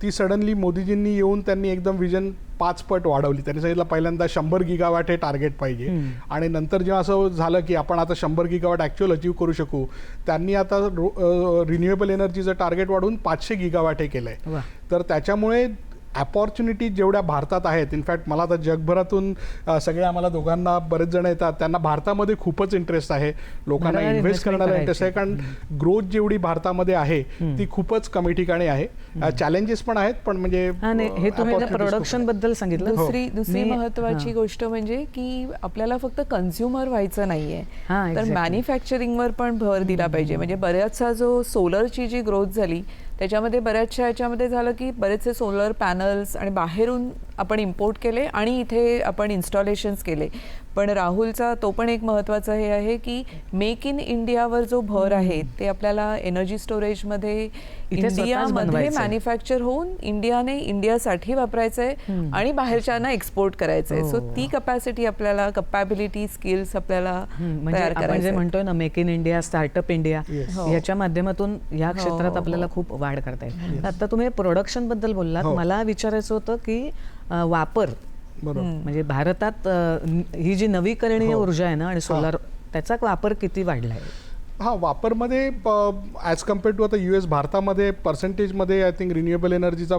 ती सडनली मोदीजींनी येऊन त्यांनी एकदम विजन 5 पट वाढवली. त्यांनी सांगितलं पहिल्यांदा 100 गिगावॅट हे टार्गेट पाहिजे आणि नंतर जेव्हा असं झालं की आपण आता 100 गिगावॅट ॲक्च्युअल अचीव्ह करू शकू त्यांनी आता रिन्युएबल एनर्जीचं टार्गेट वाढवून 500 गिगावॅट हे केलं आहे. तर त्याच्यामुळे अपॉर्च्युनिटी जेवढ्या भारतात आहेत इनफॅक्ट मला आता जगभरातून सगळे आम्हाला दोघांना बरेच जण येतात त्यांना भारतामध्ये खूपच इंटरेस्ट आहे. लोकांना इन्व्हेस्ट करण्याला इंटरेस्ट आहे कारण ग्रोथ जेवढी भारतामध्ये आहे ती खूपच कमी ठिकाणी आहे. चॅलेंजेस पण आहेत पण म्हणजे हे तुम्ही प्रोडक्शन बद्दल सांगितलं. दुसरी महत्वाची गोष्ट म्हणजे की आपल्याला फक्त कन्झ्युमर व्हायचं नाहीये तर मॅन्युफॅक्चरिंगवर पण भर दिला पाहिजे. म्हणजे बऱ्याचसा जो सोलरची जी ग्रोथ झाली त्याच्यामध्ये बऱ्याचशा याच्यामध्ये झालं की बरेचसे सोलर पॅनल्स आणि बाहेरून आपण इम्पोर्ट केले आणि इथे आपण इन्स्टॉलेशन्स केले. पण राहुलचा तो पण एक महत्त्वाचं हे आहे की मेक इन इंडियावर जो भर आहे ते आपल्याला एनर्जी स्टोरेजमध्ये इंडियामध्ये मॅन्युफॅक्चर होऊन इंडियाने इंडियासाठी वापरायचं आहे आणि बाहेरच्यांना एक्सपोर्ट करायचं आहे. सो ती कपॅसिटी आपल्याला कपॅबिलिटी स्किल्स आपल्याला तयार करायचं म्हणतोय ना make in India startup India याच्या माध्यमातून या क्षेत्रात आपल्याला खूप वाढ करता येईल. आता तुम्ही प्रोडक्शन बद्दल बोललात. मला विचारायचं होतं की वापर म्हणजे भारतात ही जी नवीकरणीय ऊर्जा आहे ना आणि सोलार त्याचा वापर किती वाढला आहे? वापरमध्ये ॲज कम्पेअर्ड टू आता US भारतामध्ये पर्सेंटेजमध्ये आय थिंक रिन्युएबल एनर्जीचा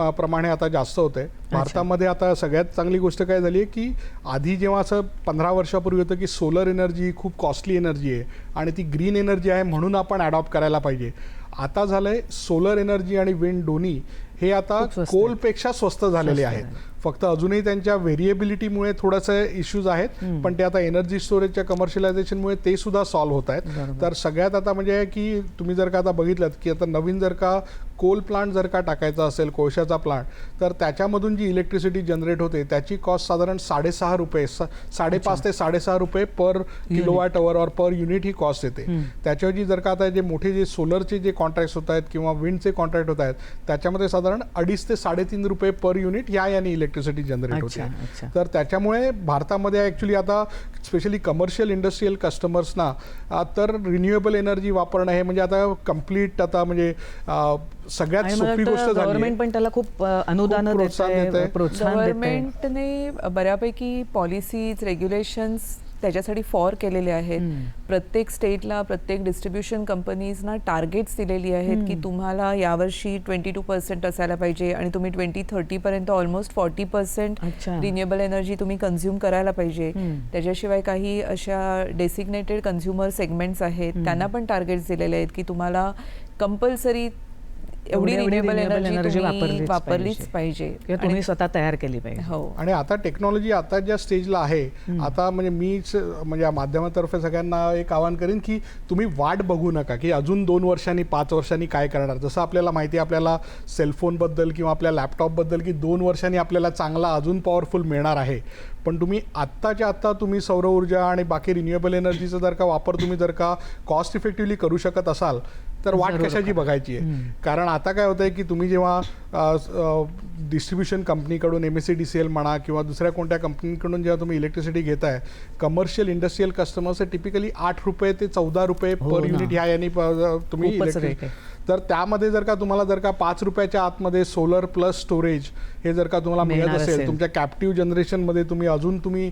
प्रमाण हे आता जास्त होतं आहे. भारतामध्ये आता सगळ्यात चांगली गोष्ट काय झाली आहे की आधी जेव्हा असं 15 वर्षापूर्वी होतं की सोलर एनर्जी खूप कॉस्टली एनर्जी आहे आणि ती ग्रीन एनर्जी आहे म्हणून आपण अडॉप्ट करायला पाहिजे. आता झालंय सोलर एनर्जी आणि विंड दोन्ही हे आता कोलपेक्षा स्वस्त झालेले आहेत. फक्त अजूनही त्यांच्या व्हेरिएबिलिटीमुळे थोडंसं इश्यूज आहेत, पण ते आता एनर्जी स्टोरेजच्या कमर्शियलायझेशनमुळे ते सुद्धा सॉल्व्ह होत आहेत. तर सगळ्यात आता म्हणजे की तुम्ही जर का आता बघितलं की आता नवीन जर का कोल प्लांट जर का टाकायचा असेल, कोळशाचा प्लांट, तर त्याच्यामधून जी इलेक्ट्रिसिटी जनरेट होते त्याची कॉस्ट साधारण 6.5 रुपये 5.5 ते 6.5 रुपये पर किलोवॅट अवर और पर युनिट ही कॉस्ट येते. त्याच्याऐवजी जर का आता जे मोठे जे सोलरचे जे कॉन्ट्रॅक्ट्स होत आहेत किंवा विंडचे कॉन्ट्रॅक्ट होत आहेत त्याच्यामध्ये साधारण 2.5 ते 3.5 रुपये पर युनिट याने इलेक्ट्रिसिटी जनरेट होते. तर त्याच्यामुळे भारतामध्ये ॲक्च्युली आता स्पेशली कमर्शियल इंडस्ट्रियल कस्टमर्सना तर रिन्युएबल एनर्जी वापरणं हे म्हणजे आता कम्प्लीट आता म्हणजे सगळ्यात सोपी गोष्ट झाली. गव्हर्नमेंट पण त्याला खूप अनुदान प्रोत्साहन देतंय. प्रोत्साहन देतंय. गव्हर्नमेंटने बऱ्यापैकी पॉलिसीज रेग्युलेशन्स त्याच्यासाठी फॉर केलेले आहेत. प्रत्येक स्टेटला प्रत्येक डिस्ट्रीब्युशन कंपनीजना टार्गेट्स दिलेली आहेत की तुम्हाला यावर्षी 22% असायला पाहिजे आणि तुम्ही 2030 पर्यंत ऑलमोस्ट 40% रिन्युएबल एनर्जी तुम्ही कन्झ्युम करायला पाहिजे. त्याच्याशिवाय काही अशा डेसिग्नेटेड कन्झ्युमर सेगमेंट्स आहेत त्यांना पण टार्गेट्स दिलेले आहेत की तुम्हाला कंपल्सरी एवढी रिन्युएबल एनर्जी वापरलीच पाहिजे किंवा तुम्ही स्वतः तयार केली पाहिजे. हो. आणि आता टेक्नॉलॉजी आता ज्या स्टेजला आहे आता म्हणजे मीच म्हणजे या माध्यमातर्फे सगळ्यांना एक आवाहन करेन की तुम्ही वाट बघू नका की अजून 2 वर्षांनी 5 वर्षांनी काय करणार. जसं आपल्याला माहिती आहे आपल्याला सेलफोनबद्दल किंवा आपल्या लॅपटॉपबद्दल की 2 वर्षांनी आपल्याला चांगला अजून पॉवरफुल मिळणार आहे, पण तुम्ही आत्ताच्या आत्ता तुम्ही सौर ऊर्जा आणि बाकी रिन्युएबल एनर्जीचा जर का वापर तुम्ही जर का कॉस्ट इफेक्टिव्हली करू शकत असाल तर वाट कशाची बघायची आहे. कारण आता काय होतं आहे की तुम्ही जेव्हा डिस्ट्रीब्युशन कंपनीकडून MSEDCL म्हणा किंवा दुसऱ्या कोणत्या कंपनीकडून जेव्हा तुम्ही इलेक्ट्रिसिटी घेताय, कमर्शियल इंडस्ट्रियल कस्टमर्स टिपिकली 8 रुपये ते 14 रुपये पर युनिट ह्या याने तुम्ही इलेक्ट्रिक. तर त्यामध्ये जर का तुम्हाला जर का 5 रुपयाच्या आतमध्ये सोलर प्लस स्टोरेज हे जर का तुम्हाला मिळत असेल, तुमच्या कॅप्टिव्ह जनरेशनमध्ये तुम्ही अजून तुम्ही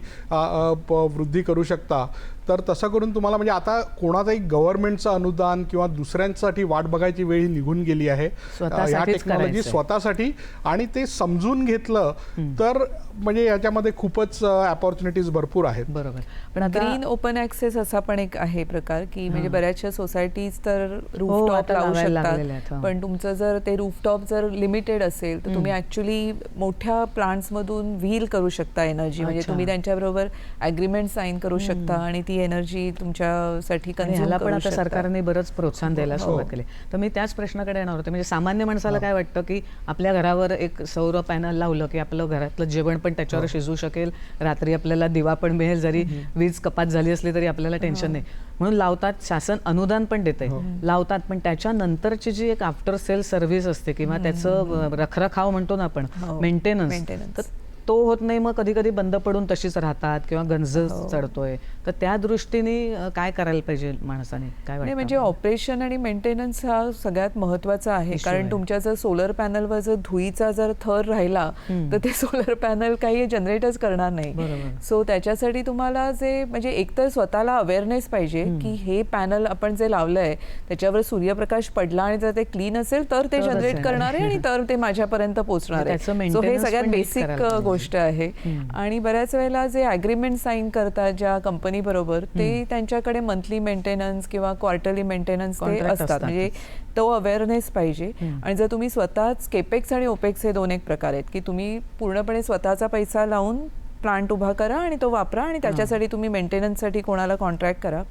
वृद्धी करू शकता. तर तसं करून तुम्हाला म्हणजे आता कोणाचाही गव्हर्नमेंटचं अनुदान किंवा दुसऱ्यांसाठी वाट बघायची वेळ निघून गेली आहे. ह्या टेक्नॉलॉजी स्वतःसाठी आणि ते समजून घेतलं तर म्हणजे याच्यामध्ये खूपच अपॉर्च्युनिटीज भरपूर आहेत. बरोबर. पण ग्रीन ओपन ऍक्सेस असा पण एक आहे प्रकार की म्हणजे बऱ्याचशा सोसायटीज तर रूफटॉप लावू शकतात, पण तुमचं जर ते रूफटॉप जर लिमिटेड असेल तर तुम्ही ऍक्च्युली मोठ्या प्लांट्समधून व्हील करू शकता एनर्जी. म्हणजे तुम्ही त्यांच्याबरोबर ॲग्रीमेंट साईन करू शकता आणि ती एनर्जी तुमच्यासाठी ह्याला पण आता सरकारने बरंच प्रोत्साहन द्यायला सुरुवात केली. तर मी त्याच प्रश्नाकडे येणार होते. म्हणजे सामान्य माणसाला काय वाटतं की आपल्या घरावर एक सौर पॅनल लावलं की आपलं घरातलं जेवण पण त्याच्यावर शिजू शकेल, रात्री आपल्याला दिवा पण मिळेल, जरी वीज कपात झाली असली तरी आपल्याला टेन्शन नाही म्हणून लावतात. शासन अनुदान पण देते लावतात, पण त्याच्यानंतरची जी एक आफ्टर सेल सर्व्हिस असते किंवा त्याचं रखरखाव म्हणतो ना आपण, मेंटेनन्स, तो होत नाही. मग कधी कधी बंद पडून तशीच राहतात किंवा गंज चढतोय. तर त्या दृष्टीने काय करायला पाहिजे माणसाने, काय वाटतं? म्हणजे ऑपरेशन आणि मेंटेनन्स हा सगळ्यात महत्वाचा आहे. कारण तुमच्या जर सोलर पॅनलवर जर धुळीचा जर थर राहिला तर ते सोलर पॅनल काही जनरेटच करणार नाही. सो त्याच्यासाठी तुम्हाला जे म्हणजे एकतर स्वतःला अवेअरनेस पाहिजे की हे पॅनल आपण जे लावलंय त्याच्यावर सूर्यप्रकाश पडला आणि जर ते क्लीन असेल तर ते जनरेट करणार आहे आणि तर ते माझ्यापर्यंत पोहोचणार आहे. सो हे सगळ्यात बेसिक गोष्ट आहे. आणि बऱ्याच वेळेला जे अग्रीमेंट साईन करतात ज्या कंपनी बरोबर ते त्यांच्याकडे मंथली मेंटेनन्स किंवा क्वार्टरली मेंटेनन्स ते असतात. म्हणजे तो अवेअरनेस पाहिजे. आणि जर तुम्ही स्वतःच केपेक्स आणि ओपेक्स हे 2 एक प्रकार आहेत की तुम्ही पूर्णपणे स्वतःचा पैसा लावून प्लांट उभा करा आणि तो वापरा आणि त्याच्यासाठी तुम्ही मेंटेनन्ससाठी कोणाला कॉन्ट्रॅक्ट करा.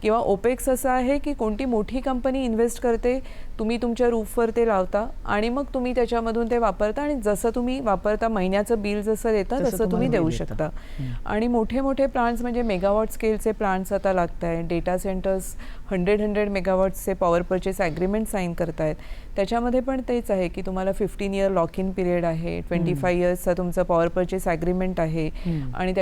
किंवा ओपेक्स असं आहे की कोणती मोठी कंपनी इन्व्हेस्ट करते, तुम्ही तुमच्या रूफवर ते लावता आणि मग तुम्ही त्याच्यामधून ते वापरता आणि जसं तुम्ही वापरता महिन्याचं बिल जसं देता तसं तुम्ही देऊ शकता. आणि मोठे मोठे प्लांट्स म्हणजे मेगावॉट स्केलचे प्लांट्स आता लागत आहेत. डेटा सेंटर्स 100 मेगावॉट्सचे पॉवर परचेस ॲग्रीमेंट साईन करतायत. त्याच्यामध्ये पण तेच आहे की तुम्हाला 15 इयर लॉक इन पिरियड आहे, 25 इयर्सचा तुमचा पॉवर परचेस ॲग्रीमेंट आहे. आणि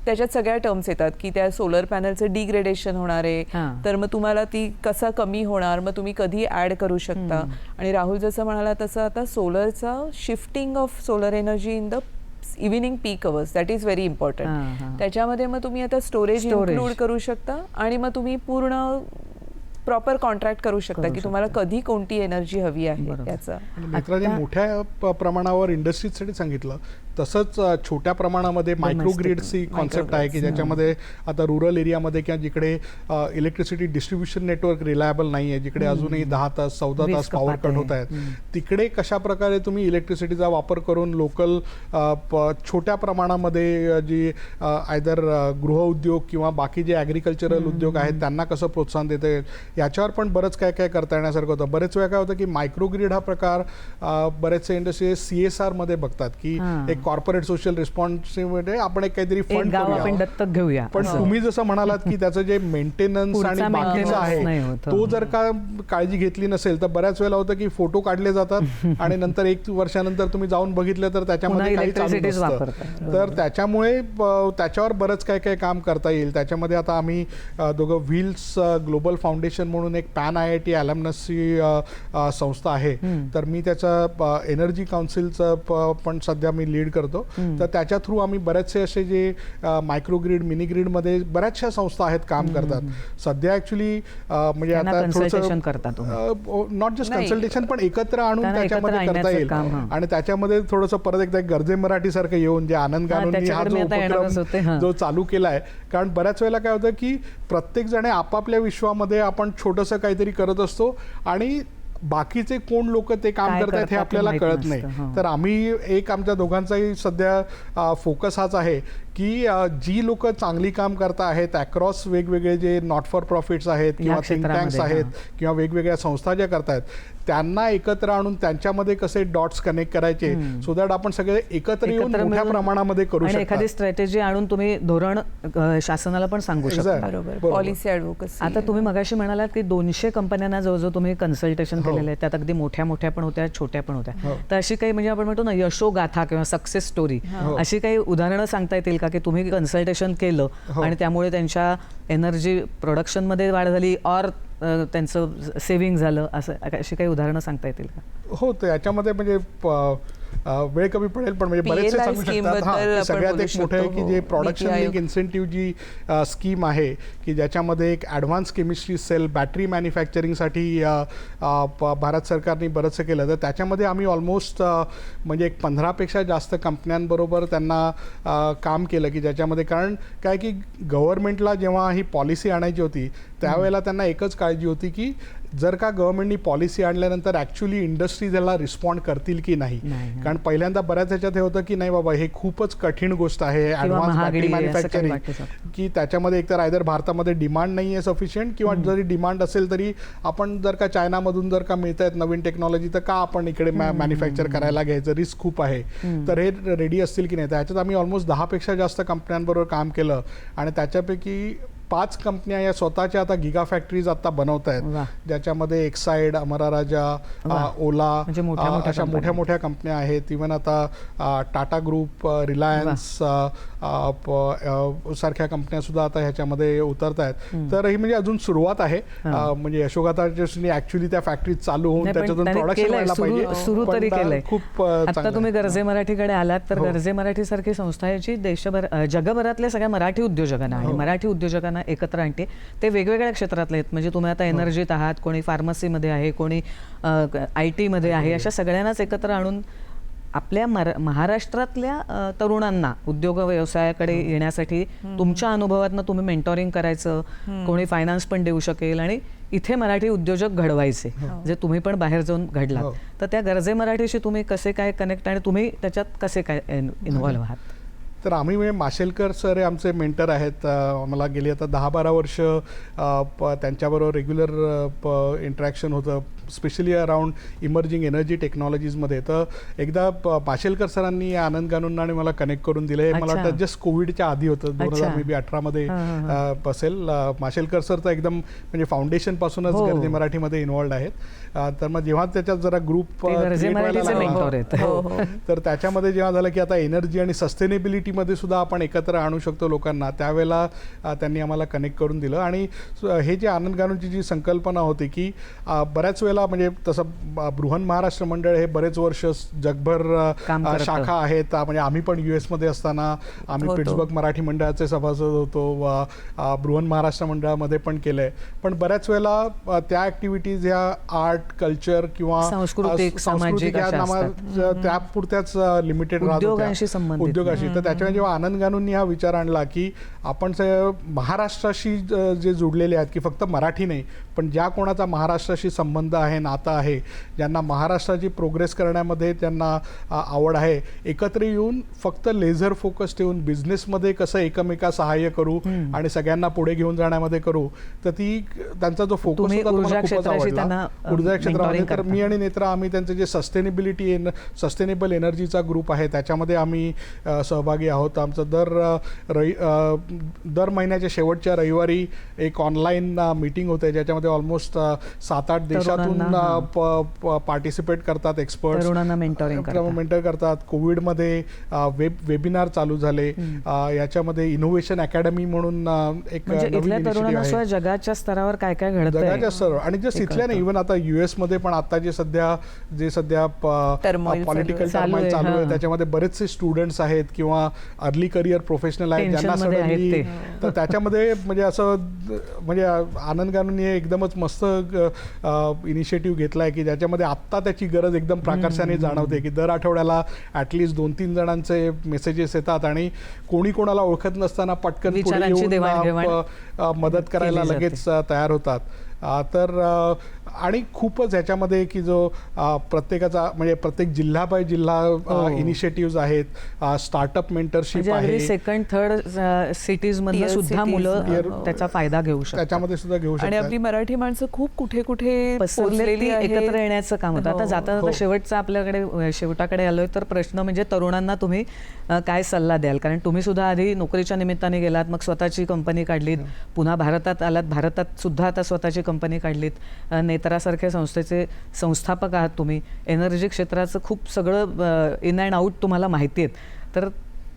त्याच्यात सगळ्या टर्म्स येतात की त्या सोलर पॅनलचं डिग्रेडेशन होणार आहे तर मग तुम्हाला ती कसा कमी होणार, मग तुम्ही कधी ऍड करू शकता. आणि राहुल जसं म्हणाला तसं आता सोलरचा shifting of solar energy in the evening peak hours, that is very important. त्याच्यामध्ये मग तुम्ही आता स्टोरेज इन्क्लूड करू शकता आणि मग तुम्ही पूर्ण प्रॉपर कॉन्ट्रॅक्ट करू शकता की तुम्हाला कधी कोणती एनर्जी हवी आहे त्याचा. मित्रांनी मोठ्या प्रमाणावर इंडस्ट्रीजसाठी सांगितलं, तसंच छोट्या प्रमाणामध्ये मायक्रोग्रिड्सची कॉन्सेप्ट आहे की ज्याच्यामध्ये आता रुरल एरियामध्ये किंवा जिकडे इलेक्ट्रिसिटी डिस्ट्रीब्युशन नेटवर्क रिलायबल नाही आहे, जिकडे अजूनही 10 तास 14 तास पॉवर कट होत आहेत, तिकडे कशा प्रकारे तुम्ही इलेक्ट्रिसिटीचा वापर करून लोकल छोट्या प्रमाणामध्ये जी आयदर गृहउद्योग किंवा बाकी जे ॲग्रिकल्चरल उद्योग आहेत त्यांना कसं प्रोत्साहन देता येईल याच्यावर पण बरंच काय काय करता येण्यासारखं होतं. बरेच वेळा काय होतं की मायक्रोग्रिड हा प्रकार बरेचसे इंडस्ट्री CSR मध्ये बघतात की एक कॉर्पोरेट सोशल रिस्पॉन्सिबिलिटी आपण एक काहीतरी फंड आपण दत्तक घेऊया. पण तुम्ही जसं म्हणालात की त्याचं जे मेंटेनन्स आणि बाकीचं आहे तो जर का काळजी घेतली नसेल तर बऱ्याच वेळेला होतं की फोटो काढले जातात आणि नंतर 1 वर्षानंतर तुम्ही जाऊन बघितलं तर त्याच्यामध्ये काही चालू नसतं. तर त्याच्यामुळे त्याच्यावर बरंच काय काय काम करता येईल. त्याच्यामध्ये आता आम्ही दोघं व्हील्स ग्लोबल फाउंडेशन म्हणून एक पॅन IIT ॲलमनसची संस्था आहे, तर मी त्याचा एनर्जी काउन्सिलचं पण सध्या मी लीड करतो. तर त्याच्या थ्रू आम्ही बरेचसे असे जे मायक्रोग्रिड मिनी ग्रिडमध्ये बऱ्याचशा संस्था आहेत काम करतात सध्या. ॲक्च्युली म्हणजे आता थोडंसं नॉट जस्ट कन्सल्टेशन पण एकत्र आणून त्याच्यामध्ये करता येईल. आणि त्याच्यामध्ये थोडंसं परत एकदा गर्जे मराठी सारखं येऊन जे आनंद गानोंनी हा जो उपक्रम जो चालू केला आहे, कारण बऱ्याच वेळेला काय होतं की प्रत्येक जण आपापल्या विश्वामध्ये आपण छोटंसं काहीतरी करत असतो आणि बाकीचे कोण लोक ते काम करतात हे आपल्याला कळत नाही. तर आम्ही एक आमच्या दोघांचाही सध्या फोकस हाच आहे की जी लोक चांगली काम करता आहेत अक्रॉस वेगवेगळे जे नॉट फॉर प्रॉफिट्स आहेत किंवा थिंक टँक्स आहेत किंवा वेगवेगळ्या संस्था ज्या करतायत त्यांना एकत्र आणून त्यांच्यामध्ये कसे डॉट्स कनेक्ट करायचे सो दॅट आपण सगळे एकत्र येऊन मोठ्या प्रमाणामध्ये करू शकतो. एखादी स्ट्रॅटेजी आणून तुम्ही धोरण शासनाला पण सांगू शकता. पॉलिसी ॲडव्होकसी. आता तुम्ही मगाशी म्हणालात की 200 कंपन्यांना जवळजवळ तुम्ही कन्सल्टेशन केलेलं आहे, त्यात अगदी मोठ्या मोठ्या पण होत्या छोट्या पण होत्या. तर अशी काही म्हणजे आपण म्हणतो ना यशोगाथा किंवा सक्सेस स्टोरी अशी काही उदाहरणं सांगता येतील का की तुम्ही कन्सल्टेशन केलं आणि त्यामुळे त्यांच्या एनर्जी प्रोडक्शनमध्ये वाढ झाली और त्यांचं सेव्हिंग झालं, असं अशी काही उदाहरणं सांगता येतील का? हो, तर याच्यामध्ये म्हणजे वेळ कमी पडेल पण म्हणजे बरेचसे सांगू शकतात. सगळ्यात एक मोठं आहे की जे प्रोडक्शन लिंक इन्सेंटिव्ह जी स्कीम आहे की ज्याच्यामध्ये एक ॲडव्हान्स केमिस्ट्री सेल बॅटरी मॅन्युफॅक्चरिंगसाठी भारत सरकारने बरंचसं केलं. तर त्याच्यामध्ये आम्ही ऑलमोस्ट म्हणजे एक 15पेक्षा जास्त कंपन्यांबरोबर त्यांना काम केलं की ज्याच्यामध्ये, कारण काय की गव्हर्नमेंटला जेव्हा ही पॉलिसी आणायची होती त्यावेळेला त्यांना एकच काळजी होती की जर का गव्हर्नमेंटनी पॉलिसी आणल्यानंतर ॲक्च्युली इंडस्ट्री त्याला रिस्पॉन्ड करतील की नाही. कारण पहिल्यांदा बऱ्याच ह्याच्यात हे होतं की नाही बाबा हे खूपच कठीण गोष्ट आहे ॲडव्हान्स बॅटरी मॅन्युफॅक्चरिंग, की त्याच्यामध्ये एकतर आयदर भारतामध्ये डिमांड नाही आहे सफिशियंट किंवा जरी डिमांड असेल तरी आपण जर का चायनामधून जर का मिळत आहेत नवीन टेक्नॉलॉजी तर का आपण इकडे मॅन्युफॅक्चर करायला घ्यायचं, रिस्क खूप आहे. तर हे रेडी असतील की नाही. त्याच्यात आम्ही ऑलमोस्ट 10पेक्षा जास्त कंपन्यांबरोबर काम केलं आणि त्याच्यापैकी 5 कंपन्या या स्वतःच्या आता गिगा फॅक्टरीज आता बनवत आहेत, ज्याच्यामध्ये एक्साईड, अमरा राजा, ओला अशा मोठ्या मोठ्या कंपन्या आहेत. इव्हन आता टाटा ग्रुप, रिलायन्स सारख्या कंपन्या सुद्धा आता ह्याच्यामध्ये उतरत आहेत. तर ही म्हणजे अजून सुरुवात आहे. म्हणजे यशोगाथाची ऍक्च्युली त्या फॅक्टरीत चालू होऊन त्याच्यातून प्रोडक्शन व्हायला पाहिजे. सुरू तरी केलंय. खूप आता तुम्ही गर्जे मराठीकडे आलात तर गर्जे मराठी सारखी संस्था आहे जी देशभर जगभरातल्या सगळ्या मराठी उद्योजकांना आणि मराठी उद्योजकांना एकत्र आणते. ते वेगवेगळ्या क्षेत्रातले आहेत. म्हणजे तुम्ही आता एनर्जीत आहात, कोणी फार्मसीमध्ये आहे, कोणी IT मध्ये आहे, अशा सगळ्यांनाच एकत्र आणून आपल्या महाराष्ट्रातल्या तरुणांना उद्योग व्यवसायाकडे येण्यासाठी तुमच्या अनुभवातनं तुम्ही मेंटॉरिंग करायचं, कोणी फायनान्स पण देऊ शकेल आणि इथे मराठी उद्योजक घडवायचे जे तुम्ही पण बाहेर जाऊन घडलात. तर त्या गर्जे मराठीशी तुम्ही कसे काय कनेक्ट आणि तुम्ही त्याच्यात कसे काय इन्व्हॉल्व्ह आहात? तर आम्ही म्हणजे माशेलकर सर हे आमचे मेंटर आहेत. आम्हाला गेली आता 10-12 वर्ष त्यांच्याबरोबर रेग्युलर इंटरॅक्शन होतं, स्पेशली अराउंड इमर्जिंग एनर्जी टेक्नॉलॉजीजमध्ये. तर एकदा माशेलकर सरांनी आनंद गानूंना आणि मला कनेक्ट करून दिलं. हे मला वाटतं जस्ट कोविडच्या आधी होतं, 2018 असेल. माशेलकर सर तर एकदम म्हणजे फाउंडेशनपासूनच गर्जे मराठीमध्ये इन्व्हॉल्ड आहेत. तर मग जेव्हा त्याच्यात जरा ग्रुप तर त्याच्यामध्ये जेव्हा झालं की आता एनर्जी आणि सस्टेनेबिलिटीमध्ये सुद्धा आपण एकत्र आणू शकतो लोकांना, त्यावेळेला त्यांनी आम्हाला कनेक्ट करून दिलं. आणि हे जे आनंद गानूंची जी संकल्पना होती की बऱ्याच वेळेला वेळेला म्हणजे तसं बृहन महाराष्ट्र मंडळ हे बरेच वर्ष जगभर काम करतं. शाखा आहेत. म्हणजे आम्ही पण US मध्ये असताना आम्ही होतो. पिट्सबर्ग मराठी मंडळाचे सभासद होतो. बृहन महाराष्ट्र मंडळामध्ये पण केलंय. पण बऱ्याच वेळेला त्या ऍक्टिव्हिटीज ह्या आर्ट कल्चर किंवा सांस्कृतिक, सामाजिक या अशा त्यापुरत्याच लिमिटेड राहत उद्योगांशी होत्या संबंधित. उद्योगाशी. तर त्याच्यामुळे जेव्हा आनंद गानूंनी हा विचार आणला की आपण महाराष्ट्राशी जे जुडलेले आहेत की फक्त मराठी नाही पण ज्या कोणाचा महाराष्ट्राशी संबंध आहे, नातं आहे, ज्यांना महाराष्ट्राची प्रोग्रेस करण्यामध्ये त्यांना आवड आहे, एकत्र येऊन फक्त लेझर फोकस ठेवून बिझनेसमध्ये कसं एकमेका सहाय्य करू आणि सगळ्यांना पुढे घेऊन जाण्यामध्ये करू, तर ती त्यांचा जो फोकस तुम्ही होता तो मला ऊर्जा खूपच क्षेत्राशी आवडला. त्यांना, ऊर्जा क्षेत्रामध्ये mentoring तर करता. मी आणि नेत्रा आम्ही त्यांचे जे सस्टेनेबल एनर्जीचा ग्रुप आहे त्याच्यामध्ये आम्ही सहभागी आहोत. आमचं दर महिन्याच्या शेवटच्या रविवारी एक ऑनलाईन मीटिंग होते ज्याच्यामध्ये ऑलमोस्ट 7-8 देशातून पार्टिसिपेट करतात एक्सपर्ट, तरुणांना mentoring करता. मेंटर करतात. कोविडमध्ये वेबिनार चालू झाले. याच्यामध्ये इनोव्हेशन अकॅडमी म्हणून एक म्हणजे नवीन इथल्या initiative तरुणांना आहे. सुद्धा जगाच्या स्तरावर काय काय घडतंय जगाच्या सर्व आणि जस्ट इथल्या नाही, इव्हन आता US मध्ये पण आता जे सध्या Turmoil पॉलिटिकल चालू आहे. चालू आहे हां. त्याच्यामध्ये बरेचसे स्टुडंट्स आहेत किंवा अर्ली करिअर प्रोफेशनल आहेत ज्यांना Tension मध्ये आहेत सडनली तर त्याच्यामध्ये म्हणजे असं म्हणजे आनंद गानूंनी एकदमच मस्त इनिशिएटिव्ह घेतला आहे की ज्याच्यामध्ये आत्ता त्याची गरज एकदम प्राकर्षाने जाणवते की दर आठवड्याला ॲटलिस्ट 2-3 जणांचे मेसेजेस येतात आणि कोणी कोणाला ओळखत नसताना पटकन पुढे विचारांची देवाणघेवाण येऊन मदत करायला केली जाते. लगेच तयार होतात. तर आणि खूपच ह्याच्यामध्ये की जो प्रत्येकाचा म्हणजे प्रत्येक जिल्हा बाय जिल्हा इनिशिएटिव्ह आहेत. स्टार्टअप मेंटरशिप म्हणजे अगदी आहे सेकंड थर्ड सिटीज मधलं Tier सुद्धा cities, मुलं tier- त्याचा फायदा घेऊ शकतात. त्याच्यामध्ये सुद्धा घेऊ आणि शकतात. आपली मराठी माणसं खूप कुठे कुठे पसरलेली पोचलेली आहेत. एकत्र येण्याचं काम होतं. आता हो. जाता जाता शेवटचा आपल्याकडे शेवटाकडे आलोय तर प्रश्न म्हणजे तरुणांना तुम्ही काय सल्ला द्याल? कारण तुम्ही सुद्धा आधी नोकरीच्या निमित्ताने गेलात, मग स्वतःची कंपनी काढलीत, पुन्हा भारतात आलात, भारतात सुद्धा आता स्वतःची कंपनी काढलीत, नेत्रासारख्या संस्थेचे संस्थापक आहात तुम्ही, एनर्जी क्षेत्राचं खूप सगळं इन अँड आउट तुम्हाला माहिती आहेत. तर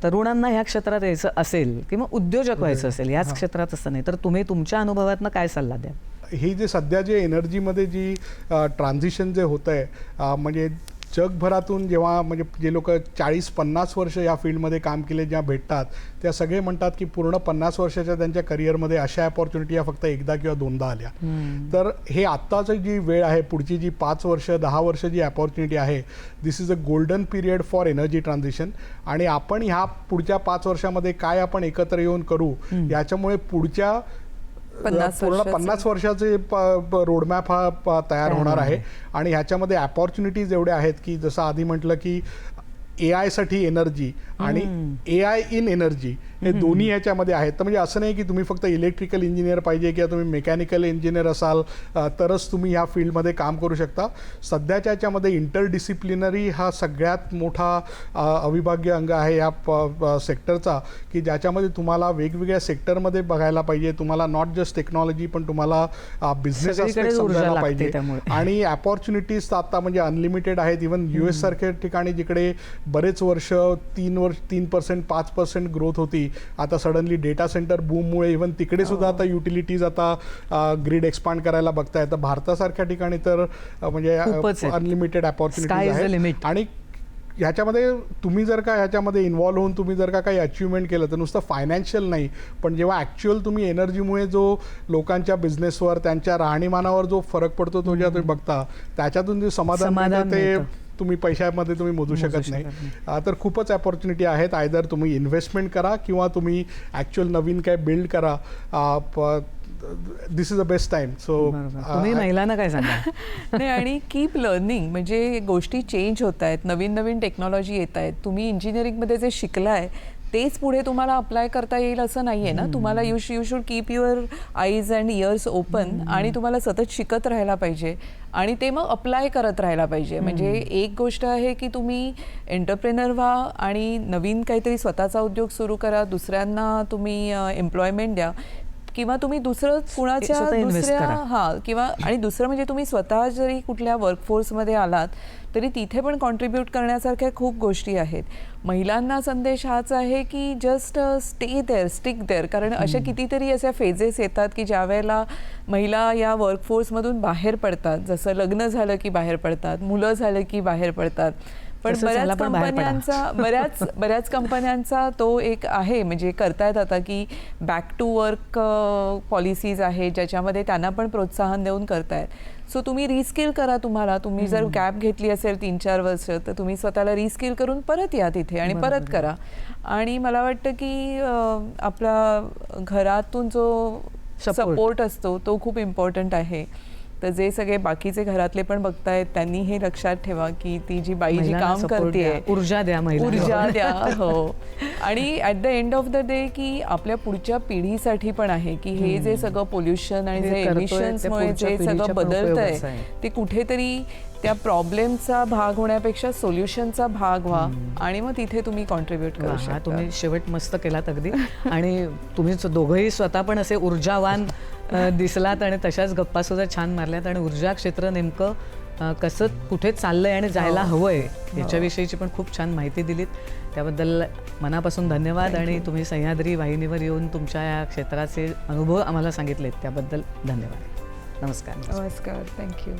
तरुणांना ह्या क्षेत्रात यायचं असेल किंवा उद्योजक व्हायचं असेल याच क्षेत्रात असं नाही तर तुम्ही तुमच्या अनुभवातनं काय सल्ला द्याल? ही जे सध्या जे एनर्जीमध्ये जी ट्रान्झिशन जे होतं आहे म्हणजे जगभरातून जेव्हा म्हणजे जे लोक 40-50 वर्ष या फील्डमध्ये काम केले जेव्हा भेटतात त्या सगळे म्हणतात की पूर्ण 50 वर्षाच्या त्यांच्या करिअरमध्ये अशा अपॉर्च्युनिटी फक्त एकदा किंवा दोनदा आल्या. तर हे आत्ताची जी वेळ आहे, पुढची जी 5 वर्ष 10 वर्ष जी अपॉर्च्युनिटी आहे, this is a golden period for energy transition. आणि आपण ह्या पुढच्या 5 वर्षामध्ये काय आपण एकत्र येऊन करू याच्यामुळे पुढच्या 50 वर्षाचे रोडमॅप हा तयार होणार आहे. आणि ह्याच्यामध्ये अपॉर्च्युनिटीज एवढ्या आहेत की जसं आधी म्हटलं की AI साठी एनर्जी आणि AI इन एनर्जी हे दोन्ही ह्याच्यामध्ये आहेत. तर म्हणजे असं नाही की तुम्ही फक्त इलेक्ट्रिकल इंजिनियर पाहिजे किंवा तुम्ही मेकॅनिकल इंजिनियर असाल तरच तुम्ही ह्या फील्डमध्ये काम करू शकता. सध्याच्या ह्याच्यामध्ये इंटरडिसिप्लिनरी हा सगळ्यात मोठा अविभाज्य अंग आहे या सेक्टरचा की ज्याच्यामध्ये तुम्हाला वेगवेगळ्या सेक्टरमध्ये बघायला पाहिजे. तुम्हाला नॉट जस्ट टेक्नॉलॉजी पण तुम्हाला बिझनेस सगळीकडेच ऊर्जा समजायला लागते पाहिजे. त्यामुळे. आणि अपॉर्च्युनिटीज आता म्हणजे अनलिमिटेड आहेत. इव्हन US सारख्या ठिकाणी जिकडे बरेच वर्ष 3% 5% ग्रोथ होती, आता सडनली डेटा सेंटर बूममुळे इव्हन तिकडे सुद्धा आता युटिलिटीज आता ग्रीड एक्सपांड करायला बघताय. तर भारतासारख्या ठिकाणी तर म्हणजे खूपच आहेत. Unlimited Sky opportunities is the आहेत. limit. आणि ह्याच्यामध्ये तुम्ही जर का ह्याच्यामध्ये इन्व्हॉल्व्ह होऊन तुम्ही जर का काही अचिव्हमेंट केलं तर नुसतं फायनान्शियल नाही पण जेव्हा ॲक्च्युअल तुम्ही एनर्जीमुळे जो लोकांच्या बिझनेसवर त्यांच्या राहणीमानावर जो फरक पडतो तो जेव्हा तुम्ही बघता त्याच्यातून जे समाधान मिळतं ते मिळतं. तुम्ही पैशामध्ये तुम्ही मोजू शकत नाही. तर खूपच अपॉर्च्युनिटी आहेत. आयदर तुम्ही इन्व्हेस्टमेंट करा किंवा तुम्ही ॲक्च्युअल नवीन काय बिल्ड करा. This is the best time. So तुम्ही महिलांना काय सांगा? नाही आणि कीप लर्निंग म्हणजे गोष्टी चेंज होत आहेत, नवीन नवीन टेक्नॉलॉजी येत आहेत. तुम्ही इंजिनिअरिंगमध्ये जे शिकलाय तेच पुढे तुम्हाला अप्लाय करता येईल असं नाही आहे ना. तुम्हाला you should keep your eyes and years open आणि तुम्हाला सतत शिकत राहायला पाहिजे आणि ते मग अप्लाय करत राहायला पाहिजे. म्हणजे एक गोष्ट आहे की तुम्ही एंटरप्रेनर व्हा आणि नवीन काहीतरी स्वतःचा उद्योग सुरू करा, दुसऱ्यांना तुम्ही एम्प्लॉयमेंट द्या. किंवा तुम्ही दुसरं कुणाच्या स्वतः invest दुसऱ्या करा. हां किंवा आणि दुसरं म्हणजे तुम्ही स्वतः जरी कुठल्या वर्कफोर्समध्ये आलात तरी तिथे पण कॉन्ट्रीब्यूट करण्यासारख्या खूप गोष्टी आहेत. महिलांना संदेश हाच आहे की just stay there, stick there. कारण अशा कितीतरी अशा फेजेस येतात की ज्या वेळेला महिला या वर्कफोर्समधून बाहेर पडतात, जसं लग्न झालं की बाहेर पडतात, मुलं झालं की बाहेर पडतात. पण तसंच ह्याला बऱ्याच पण बाहेर पडा. कंपन्यांचा बऱ्याच कंपन्यांचा तो एक आहे, म्हणजे करतायत आता की बॅक टू वर्क पॉलिसीज आहे ज्याच्यामध्ये त्यांना पण प्रोत्साहन देऊन करतायत. सो तुम्ही रिस्किल करा. तुम्ही जर गॅप घेतली असेल 3-4 वर्ष तर तुम्ही स्वतःला रिस्किल करून परत या तिथे आणि परत करा. आणि मला वाटतं की आपला घरातून जो सपोर्ट असतो तो खूप इम्पॉर्टंट आहे. तर जे सगळे बाकीचे घरातले पण बघतायत त्यांनी हे लक्षात ठेवा की ती जी बाई जी महिलांना काम support करते द्या, ऊर्जा द्या महिलांना. ऊर्जा द्या. हो. आणि at the end of the day की आपल्या पुढच्या पिढीसाठी पण आहे की हे जे सगळं पोल्युशन आणि जे जे करतोय ते एमिशन्समुळे पुढच्या जे पिढीच्या सगळं पण बदलतंय उपयोगाचं आहे. ते कुठेतरी त्या प्रॉब्लेमचा भाग होण्यापेक्षा सोल्युशनचा भाग व्हा आणि मग तिथे तुम्ही कॉन्ट्रीब्यूट करू हा शकता. तुम्ही शेवट मस्त केलात अगदी. आणि तुम्ही दोघंही स्वतः पण असे ऊर्जावान दिसलात आणि तशाच गप्पा सुद्धा छान मारल्यात. आणि ऊर्जा क्षेत्र नेमकं कसं कुठे चाललंय आणि जायला हवंय याच्याविषयीची पण खूप छान माहिती दिलीत. त्याबद्दल मनापासून धन्यवाद. आणि तुम्ही सह्याद्री वाहिनीवर येऊन तुमच्या या क्षेत्राचे अनुभव आम्हाला सांगितलेत त्याबद्दल धन्यवाद. नमस्कार. नमस्कार. थँक्यू.